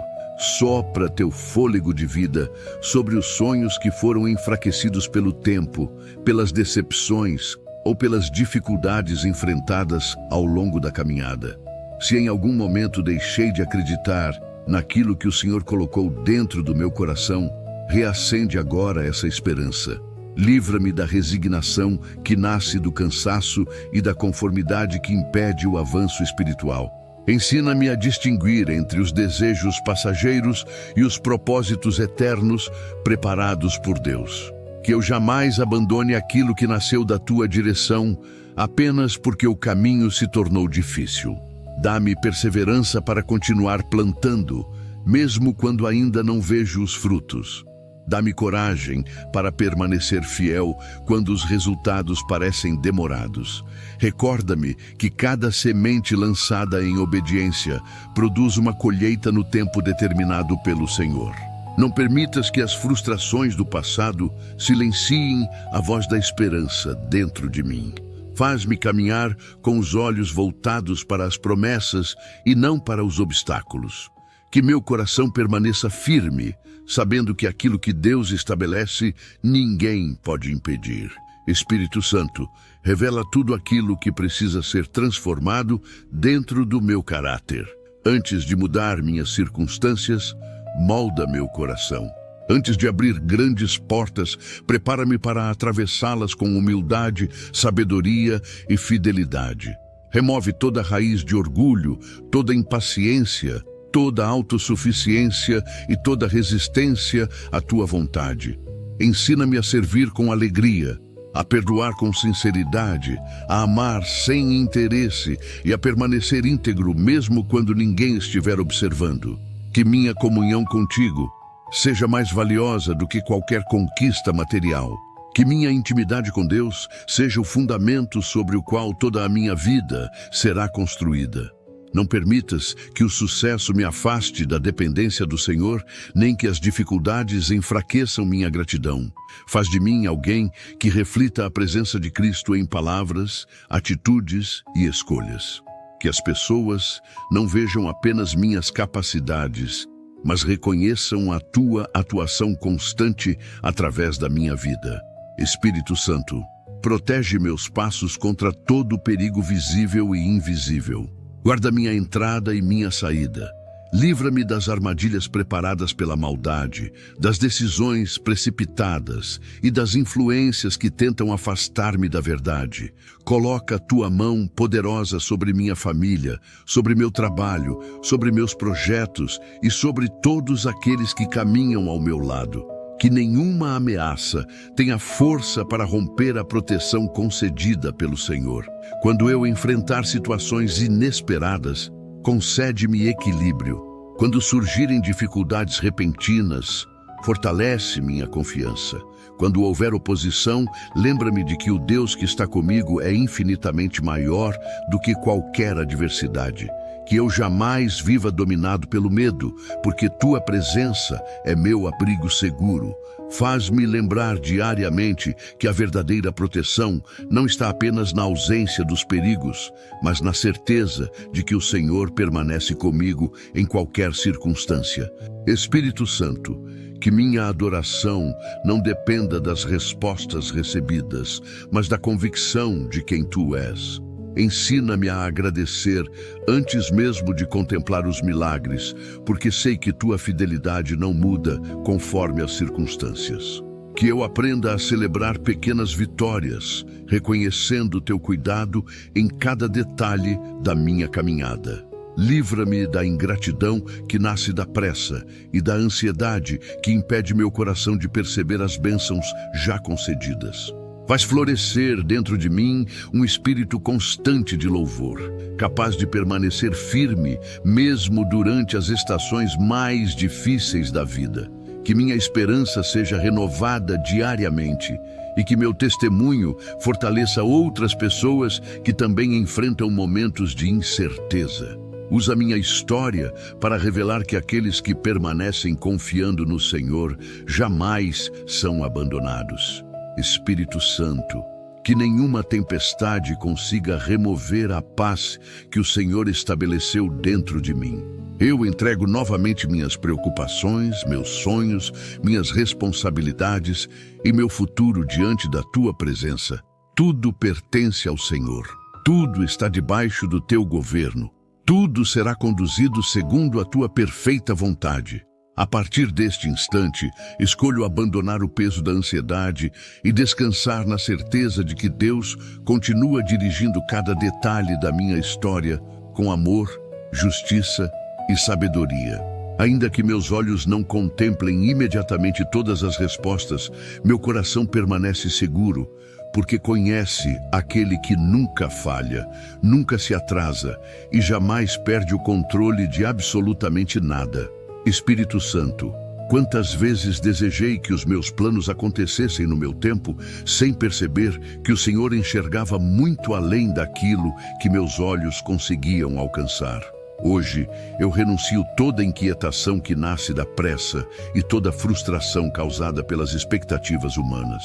sopra teu fôlego de vida sobre os sonhos que foram enfraquecidos pelo tempo, pelas decepções ou pelas dificuldades enfrentadas ao longo da caminhada. Se em algum momento deixei de acreditar naquilo que o Senhor colocou dentro do meu coração, reacende agora essa esperança. Livra-me da resignação que nasce do cansaço e da conformidade que impede o avanço espiritual. Ensina-me a distinguir entre os desejos passageiros e os propósitos eternos preparados por Deus. Que eu jamais abandone aquilo que nasceu da tua direção apenas porque o caminho se tornou difícil. Dá-me perseverança para continuar plantando, mesmo quando ainda não vejo os frutos. Dá-me coragem para permanecer fiel quando os resultados parecem demorados. Recorda-me que cada semente lançada em obediência produz uma colheita no tempo determinado pelo Senhor. Não permitas que as frustrações do passado silenciem a voz da esperança dentro de mim. Faz-me caminhar com os olhos voltados para as promessas e não para os obstáculos. Que meu coração permaneça firme, sabendo que aquilo que Deus estabelece, ninguém pode impedir. Espírito Santo, revela tudo aquilo que precisa ser transformado dentro do meu caráter. Antes de mudar minhas circunstâncias, molda meu coração. Antes de abrir grandes portas, prepara-me para atravessá-las com humildade, sabedoria e fidelidade. Remove toda raiz de orgulho, toda impaciência, toda autossuficiência e toda resistência à tua vontade. Ensina-me a servir com alegria, a perdoar com sinceridade, a amar sem interesse e a permanecer íntegro mesmo quando ninguém estiver observando. Que minha comunhão contigo seja mais valiosa do que qualquer conquista material. Que minha intimidade com Deus seja o fundamento sobre o qual toda a minha vida será construída. Não permitas que o sucesso me afaste da dependência do Senhor, nem que as dificuldades enfraqueçam minha gratidão. Faz de mim alguém que reflita a presença de Cristo em palavras, atitudes e escolhas. Que as pessoas não vejam apenas minhas capacidades, mas reconheçam a tua atuação constante através da minha vida. Espírito Santo, protege meus passos contra todo o perigo visível e invisível. Guarda minha entrada e minha saída. Livra-me das armadilhas preparadas pela maldade, das decisões precipitadas e das influências que tentam afastar-me da verdade. Coloca a tua mão poderosa sobre minha família, sobre meu trabalho, sobre meus projetos e sobre todos aqueles que caminham ao meu lado. Que nenhuma ameaça tenha força para romper a proteção concedida pelo Senhor. Quando eu enfrentar situações inesperadas, concede-me equilíbrio. Quando surgirem dificuldades repentinas, fortalece minha confiança. Quando houver oposição, lembra-me de que o Deus que está comigo é infinitamente maior do que qualquer adversidade. Que eu jamais viva dominado pelo medo, porque tua presença é meu abrigo seguro. Faz-me lembrar diariamente que a verdadeira proteção não está apenas na ausência dos perigos, mas na certeza de que o Senhor permanece comigo em qualquer circunstância. Espírito Santo, Que minha adoração não dependa das respostas recebidas, mas da convicção de quem tu és. Ensina-me a agradecer antes mesmo de contemplar os milagres, porque sei que tua fidelidade não muda conforme as circunstâncias. Que eu aprenda a celebrar pequenas vitórias, reconhecendo teu cuidado em cada detalhe da minha caminhada. Livra-me da ingratidão que nasce da pressa e da ansiedade que impede meu coração de perceber as bênçãos já concedidas. Faz florescer dentro de mim um espírito constante de louvor, capaz de permanecer firme mesmo durante as estações mais difíceis da vida. Que minha esperança seja renovada diariamente e que meu testemunho fortaleça outras pessoas que também enfrentam momentos de incerteza. Usa minha história para revelar que aqueles que permanecem confiando no Senhor jamais são abandonados. Espírito Santo, que nenhuma tempestade consiga remover a paz que o Senhor estabeleceu dentro de mim. Eu entrego novamente minhas preocupações, meus sonhos, minhas responsabilidades e meu futuro diante da tua presença. Tudo pertence ao Senhor. Tudo está debaixo do teu governo. Tudo será conduzido segundo a tua perfeita vontade. A partir deste instante, escolho abandonar o peso da ansiedade e descansar na certeza de que Deus continua dirigindo cada detalhe da minha história com amor, justiça e sabedoria. Ainda que meus olhos não contemplem imediatamente todas as respostas, meu coração permanece seguro, porque conhece aquele que nunca falha, nunca se atrasa e jamais perde o controle de absolutamente nada. Espírito Santo, quantas vezes desejei que os meus planos acontecessem no meu tempo, sem perceber que o Senhor enxergava muito além daquilo que meus olhos conseguiam alcançar. Hoje, eu renuncio toda inquietação que nasce da pressa e toda frustração causada pelas expectativas humanas.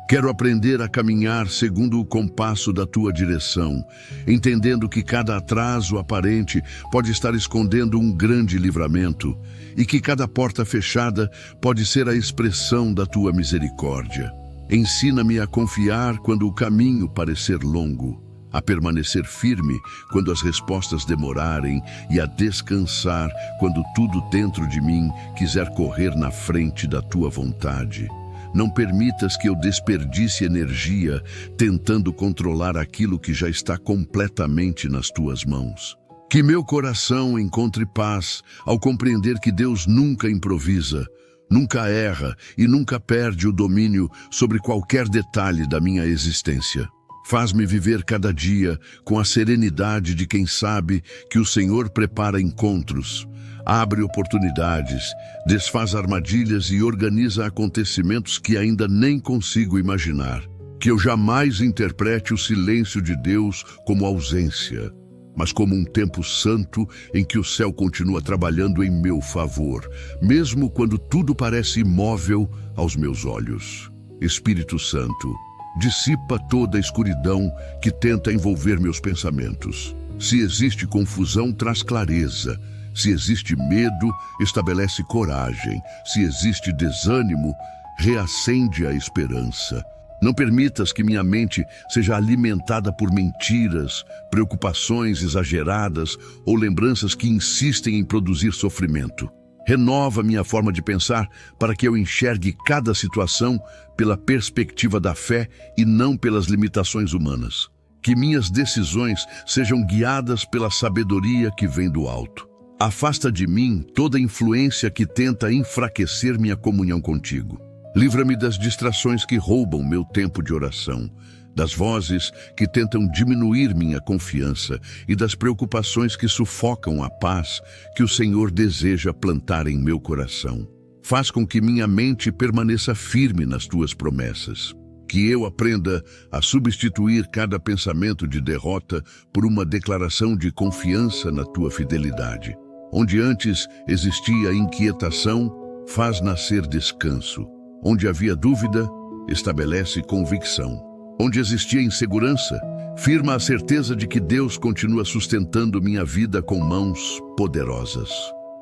Quero aprender a caminhar segundo o compasso da tua direção, entendendo que cada atraso aparente pode estar escondendo um grande livramento e que cada porta fechada pode ser a expressão da tua misericórdia. Ensina-me a confiar quando o caminho parecer longo, a permanecer firme quando as respostas demorarem e a descansar quando tudo dentro de mim quiser correr na frente da tua vontade. Não permitas que eu desperdice energia tentando controlar aquilo que já está completamente nas tuas mãos. Que meu coração encontre paz ao compreender que Deus nunca improvisa, nunca erra e nunca perde o domínio sobre qualquer detalhe da minha existência. Faz-me viver cada dia com a serenidade de quem sabe que o Senhor prepara encontros, abre oportunidades, desfaz armadilhas e organiza acontecimentos que ainda nem consigo imaginar. Que eu jamais interprete o silêncio de Deus como ausência, mas como um tempo santo em que o céu continua trabalhando em meu favor, mesmo quando tudo parece imóvel aos meus olhos. Espírito Santo, dissipa toda a escuridão que tenta envolver meus pensamentos. Se existe confusão, traz clareza. Se existe medo, estabelece coragem. Se existe desânimo, reacende a esperança. Não permitas que minha mente seja alimentada por mentiras, preocupações exageradas ou lembranças que insistem em produzir sofrimento. Renova minha forma de pensar para que eu enxergue cada situação pela perspectiva da fé e não pelas limitações humanas. Que minhas decisões sejam guiadas pela sabedoria que vem do alto. Afasta de mim toda influência que tenta enfraquecer minha comunhão contigo. Livra-me das distrações que roubam meu tempo de oração, das vozes que tentam diminuir minha confiança e das preocupações que sufocam a paz que o Senhor deseja plantar em meu coração. Faz com que minha mente permaneça firme nas tuas promessas. Que eu aprenda a substituir cada pensamento de derrota por uma declaração de confiança na tua fidelidade. Onde antes existia inquietação, faz nascer descanso. Onde havia dúvida, estabelece convicção. Onde existia insegurança, firma a certeza de que Deus continua sustentando minha vida com mãos poderosas.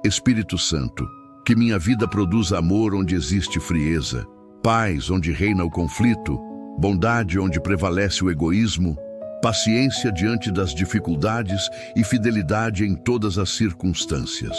Espírito Santo, Que minha vida produza amor onde existe frieza, paz onde reina o conflito, bondade onde prevalece o egoísmo, paciência diante das dificuldades e fidelidade em todas as circunstâncias.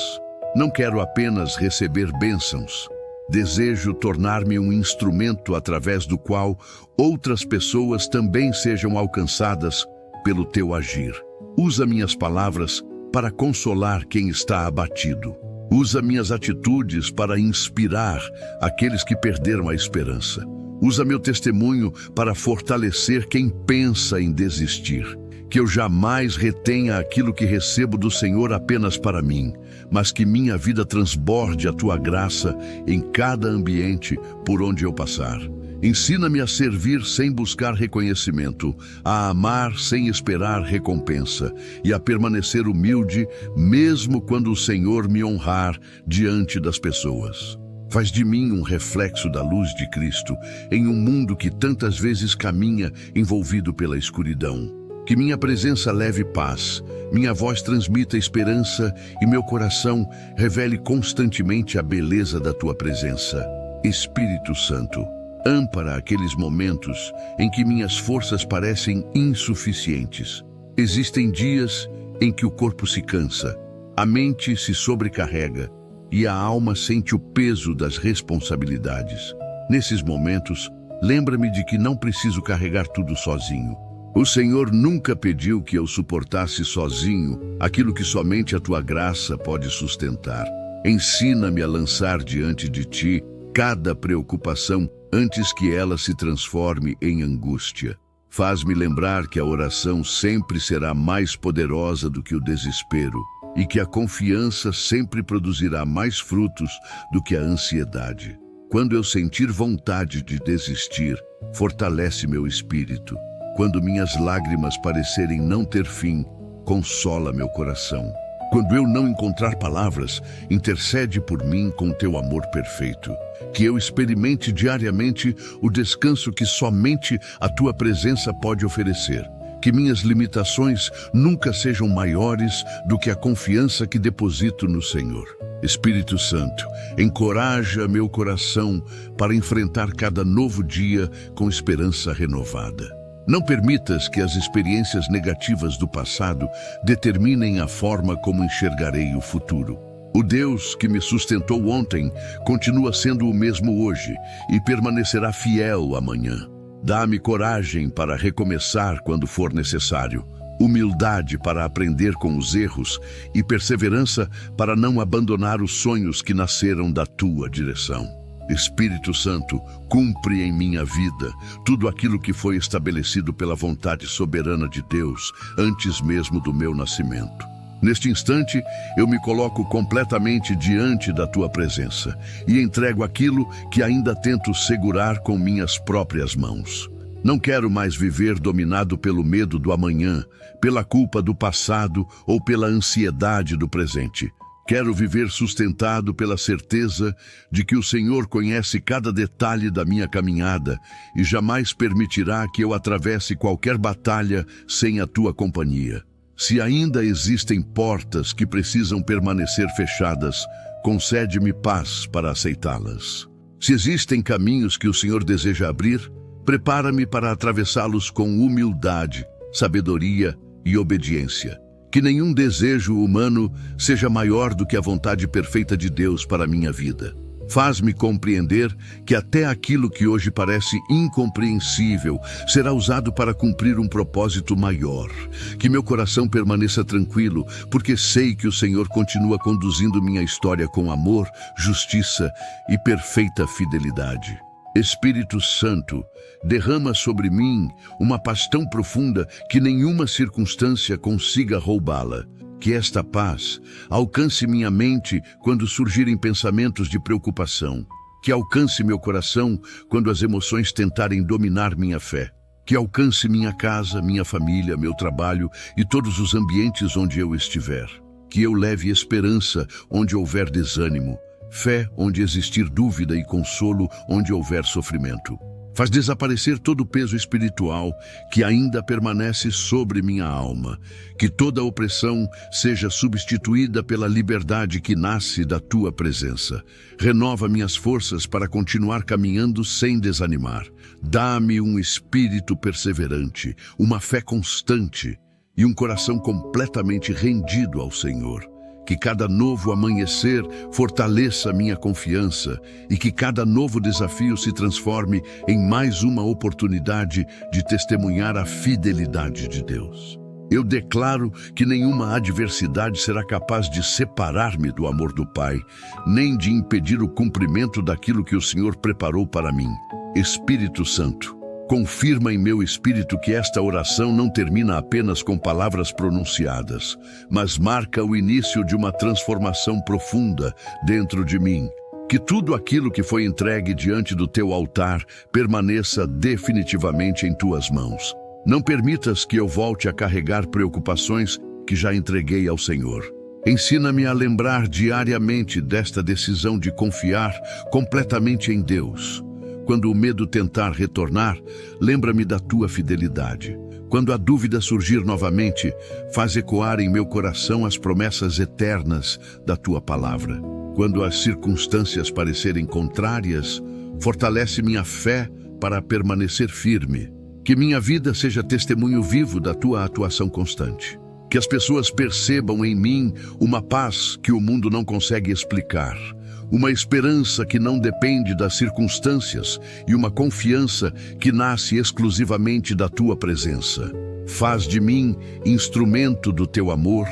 Não quero apenas receber bênçãos. Desejo tornar-me um instrumento através do qual outras pessoas também sejam alcançadas pelo teu agir. Usa minhas palavras para consolar quem está abatido. Usa minhas atitudes para inspirar aqueles que perderam a esperança. Usa meu testemunho para fortalecer quem pensa em desistir. Que eu jamais retenha aquilo que recebo do Senhor apenas para mim, mas que minha vida transborde a tua graça em cada ambiente por onde eu passar. Ensina-me a servir sem buscar reconhecimento, a amar sem esperar recompensa e a permanecer humilde mesmo quando o Senhor me honrar diante das pessoas. Faz de mim um reflexo da luz de Cristo em um mundo que tantas vezes caminha envolvido pela escuridão. Que minha presença leve paz, minha voz transmita esperança e meu coração revele constantemente a beleza da tua presença. Espírito Santo, ampara aqueles momentos em que minhas forças parecem insuficientes. Existem dias em que o corpo se cansa, a mente se sobrecarrega e a alma sente o peso das responsabilidades. Nesses momentos, lembra-me de que não preciso carregar tudo sozinho. O Senhor nunca pediu que eu suportasse sozinho aquilo que somente a tua graça pode sustentar. Ensina-me a lançar diante de ti cada preocupação antes que ela se transforme em angústia. Faz-me lembrar que a oração sempre será mais poderosa do que o desespero e que a confiança sempre produzirá mais frutos do que a ansiedade. Quando eu sentir vontade de desistir, fortalece meu espírito. Quando minhas lágrimas parecerem não ter fim, consola meu coração. Quando eu não encontrar palavras, intercede por mim com teu amor perfeito. Que eu experimente diariamente o descanso que somente a tua presença pode oferecer. Que minhas limitações nunca sejam maiores do que a confiança que deposito no Senhor. Espírito Santo, encoraja meu coração para enfrentar cada novo dia com esperança renovada. Não permitas que as experiências negativas do passado determinem a forma como enxergarei o futuro. O Deus que me sustentou ontem continua sendo o mesmo hoje e permanecerá fiel amanhã. Dá-me coragem para recomeçar quando for necessário, humildade para aprender com os erros e perseverança para não abandonar os sonhos que nasceram da tua direção. Espírito Santo, cumpre em minha vida tudo aquilo que foi estabelecido pela vontade soberana de Deus antes mesmo do meu nascimento. Neste instante, eu me coloco completamente diante da tua presença e entrego aquilo que ainda tento segurar com minhas próprias mãos. Não quero mais viver dominado pelo medo do amanhã, pela culpa do passado ou pela ansiedade do presente. Quero viver sustentado pela certeza de que o Senhor conhece cada detalhe da minha caminhada e jamais permitirá que eu atravesse qualquer batalha sem a tua companhia. Se ainda existem portas que precisam permanecer fechadas, concede-me paz para aceitá-las. Se existem caminhos que o Senhor deseja abrir, prepara-me para atravessá-los com humildade, sabedoria e obediência. Que nenhum desejo humano seja maior do que a vontade perfeita de Deus para a minha vida. Faz-me compreender que até aquilo que hoje parece incompreensível será usado para cumprir um propósito maior. Que meu coração permaneça tranquilo, porque sei que o Senhor continua conduzindo minha história com amor, justiça e perfeita fidelidade. Espírito Santo, derrama sobre mim uma paz tão profunda que nenhuma circunstância consiga roubá-la. Que esta paz alcance minha mente quando surgirem pensamentos de preocupação. Que alcance meu coração quando as emoções tentarem dominar minha fé. Que alcance minha casa, minha família, meu trabalho e todos os ambientes onde eu estiver. Que eu leve esperança onde houver desânimo. Fé onde existir dúvida e consolo onde houver sofrimento. Faz desaparecer todo o peso espiritual que ainda permanece sobre minha alma. Que toda opressão seja substituída pela liberdade que nasce da tua presença. Renova minhas forças para continuar caminhando sem desanimar. Dá-me um espírito perseverante, uma fé constante e um coração completamente rendido ao Senhor. Que cada novo amanhecer fortaleça minha confiança e que cada novo desafio se transforme em mais uma oportunidade de testemunhar a fidelidade de Deus. Eu declaro que nenhuma adversidade será capaz de separar-me do amor do Pai, nem de impedir o cumprimento daquilo que o Senhor preparou para mim. Espírito Santo, confirma em meu espírito que esta oração não termina apenas com palavras pronunciadas, mas marca o início de uma transformação profunda dentro de mim. Que tudo aquilo que foi entregue diante do teu altar permaneça definitivamente em tuas mãos. Não permitas que eu volte a carregar preocupações que já entreguei ao Senhor. Ensina-me a lembrar diariamente desta decisão de confiar completamente em Deus. Quando o medo tentar retornar, lembra-me da tua fidelidade. Quando a dúvida surgir novamente, faz ecoar em meu coração as promessas eternas da tua palavra. Quando as circunstâncias parecerem contrárias, fortalece minha fé para permanecer firme. Que minha vida seja testemunho vivo da tua atuação constante. Que as pessoas percebam em mim uma paz que o mundo não consegue explicar. Uma esperança que não depende das circunstâncias e uma confiança que nasce exclusivamente da tua presença. Faz de mim instrumento do teu amor,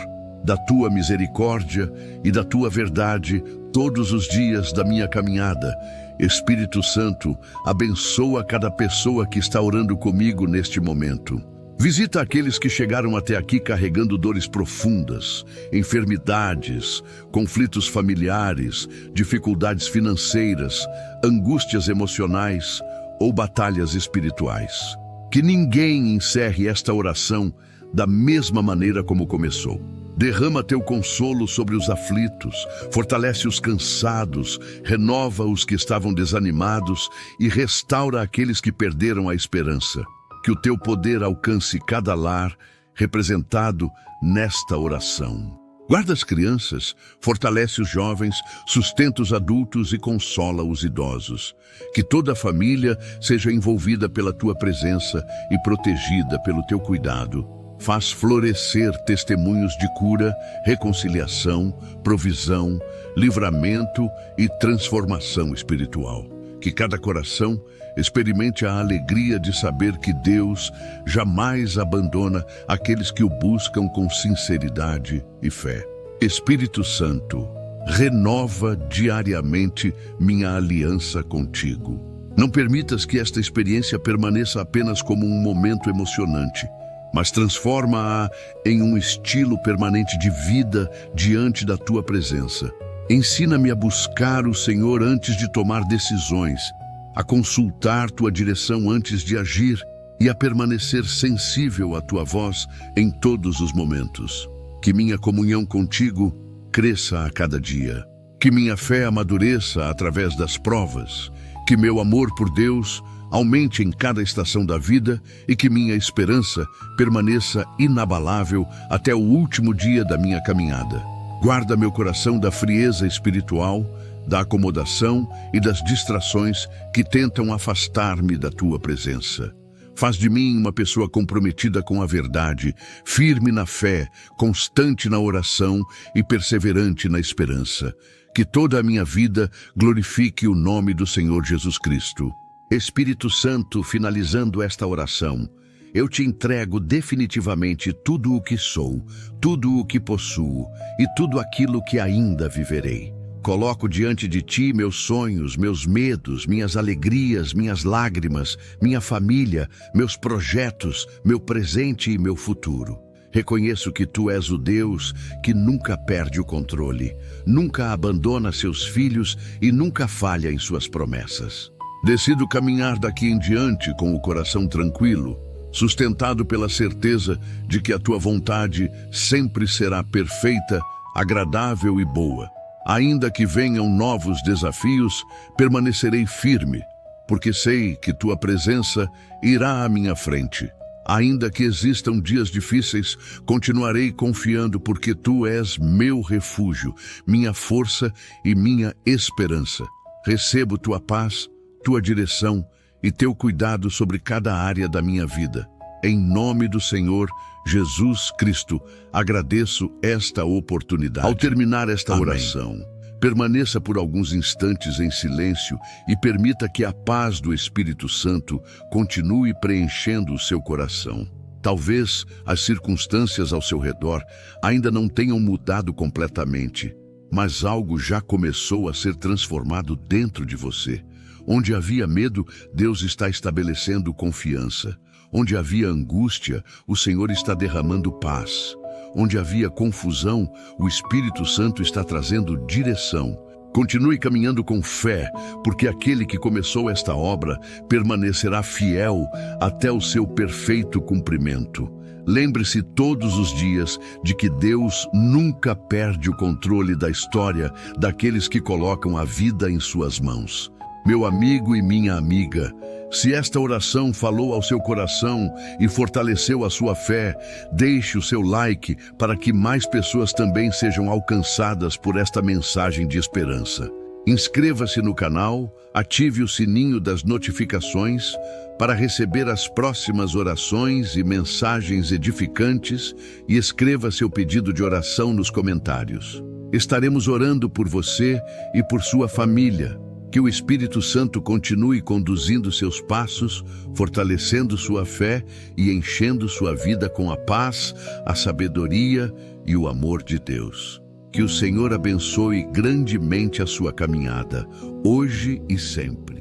da tua misericórdia e da tua verdade todos os dias da minha caminhada. Espírito Santo, abençoa cada pessoa que está orando comigo neste momento. Visita aqueles que chegaram até aqui carregando dores profundas, enfermidades, conflitos familiares, dificuldades financeiras, angústias emocionais ou batalhas espirituais. Que ninguém encerre esta oração da mesma maneira como começou. Derrama teu consolo sobre os aflitos, fortalece os cansados, renova os que estavam desanimados e restaura aqueles que perderam a esperança. Que o teu poder alcance cada lar representado nesta oração. Guarda as crianças, fortalece os jovens, sustenta os adultos e consola os idosos. Que toda a família seja envolvida pela tua presença e protegida pelo teu cuidado. Faz florescer testemunhos de cura, reconciliação, provisão, livramento e transformação espiritual. Que cada coração experimente a alegria de saber que Deus jamais abandona aqueles que o buscam com sinceridade e fé. Espírito Santo, renova diariamente minha aliança contigo. Não permitas que esta experiência permaneça apenas como um momento emocionante, mas transforma-a em um estilo permanente de vida diante da tua presença. Ensina-me a buscar o Senhor antes de tomar decisões, a consultar tua direção antes de agir e a permanecer sensível à tua voz em todos os momentos. Que minha comunhão contigo cresça a cada dia. Que minha fé amadureça através das provas. Que meu amor por Deus aumente em cada estação da vida e que minha esperança permaneça inabalável até o último dia da minha caminhada. Guarda meu coração da frieza espiritual, da acomodação e das distrações que tentam afastar-me da tua presença. Faz de mim uma pessoa comprometida com a verdade, firme na fé, constante na oração e perseverante na esperança. Que toda a minha vida glorifique o nome do Senhor Jesus Cristo. Espírito Santo, finalizando esta oração, eu te entrego definitivamente tudo o que sou, tudo o que possuo e tudo aquilo que ainda viverei. Coloco diante de ti meus sonhos, meus medos, minhas alegrias, minhas lágrimas, minha família, meus projetos, meu presente e meu futuro. Reconheço que tu és o Deus que nunca perde o controle, nunca abandona seus filhos e nunca falha em suas promessas. Decido caminhar daqui em diante com o coração tranquilo, sustentado pela certeza de que a tua vontade sempre será perfeita, agradável e boa. Ainda que venham novos desafios, permanecerei firme, porque sei que tua presença irá à minha frente. Ainda que existam dias difíceis, continuarei confiando porque tu és meu refúgio, minha força e minha esperança. Recebo tua paz, tua direção e teu cuidado sobre cada área da minha vida. Em nome do Senhor Jesus Cristo, agradeço esta oportunidade. Ao terminar esta oração, permaneça por alguns instantes em silêncio e permita que a paz do Espírito Santo continue preenchendo o seu coração. Talvez as circunstâncias ao seu redor ainda não tenham mudado completamente, mas algo já começou a ser transformado dentro de você. Onde havia medo, Deus está estabelecendo confiança. Onde havia angústia, o Senhor está derramando paz. Onde havia confusão, o Espírito Santo está trazendo direção. Continue caminhando com fé, porque aquele que começou esta obra permanecerá fiel até o seu perfeito cumprimento. Lembre-se todos os dias de que Deus nunca perde o controle da história daqueles que colocam a vida em suas mãos. Meu amigo e minha amiga, se esta oração falou ao seu coração e fortaleceu a sua fé, deixe o seu like para que mais pessoas também sejam alcançadas por esta mensagem de esperança. Inscreva-se no canal, ative o sininho das notificações para receber as próximas orações e mensagens edificantes e escreva seu pedido de oração nos comentários. Estaremos orando por você e por sua família. Que o Espírito Santo continue conduzindo seus passos, fortalecendo sua fé e enchendo sua vida com a paz, a sabedoria e o amor de Deus. Que o Senhor abençoe grandemente a sua caminhada, hoje e sempre.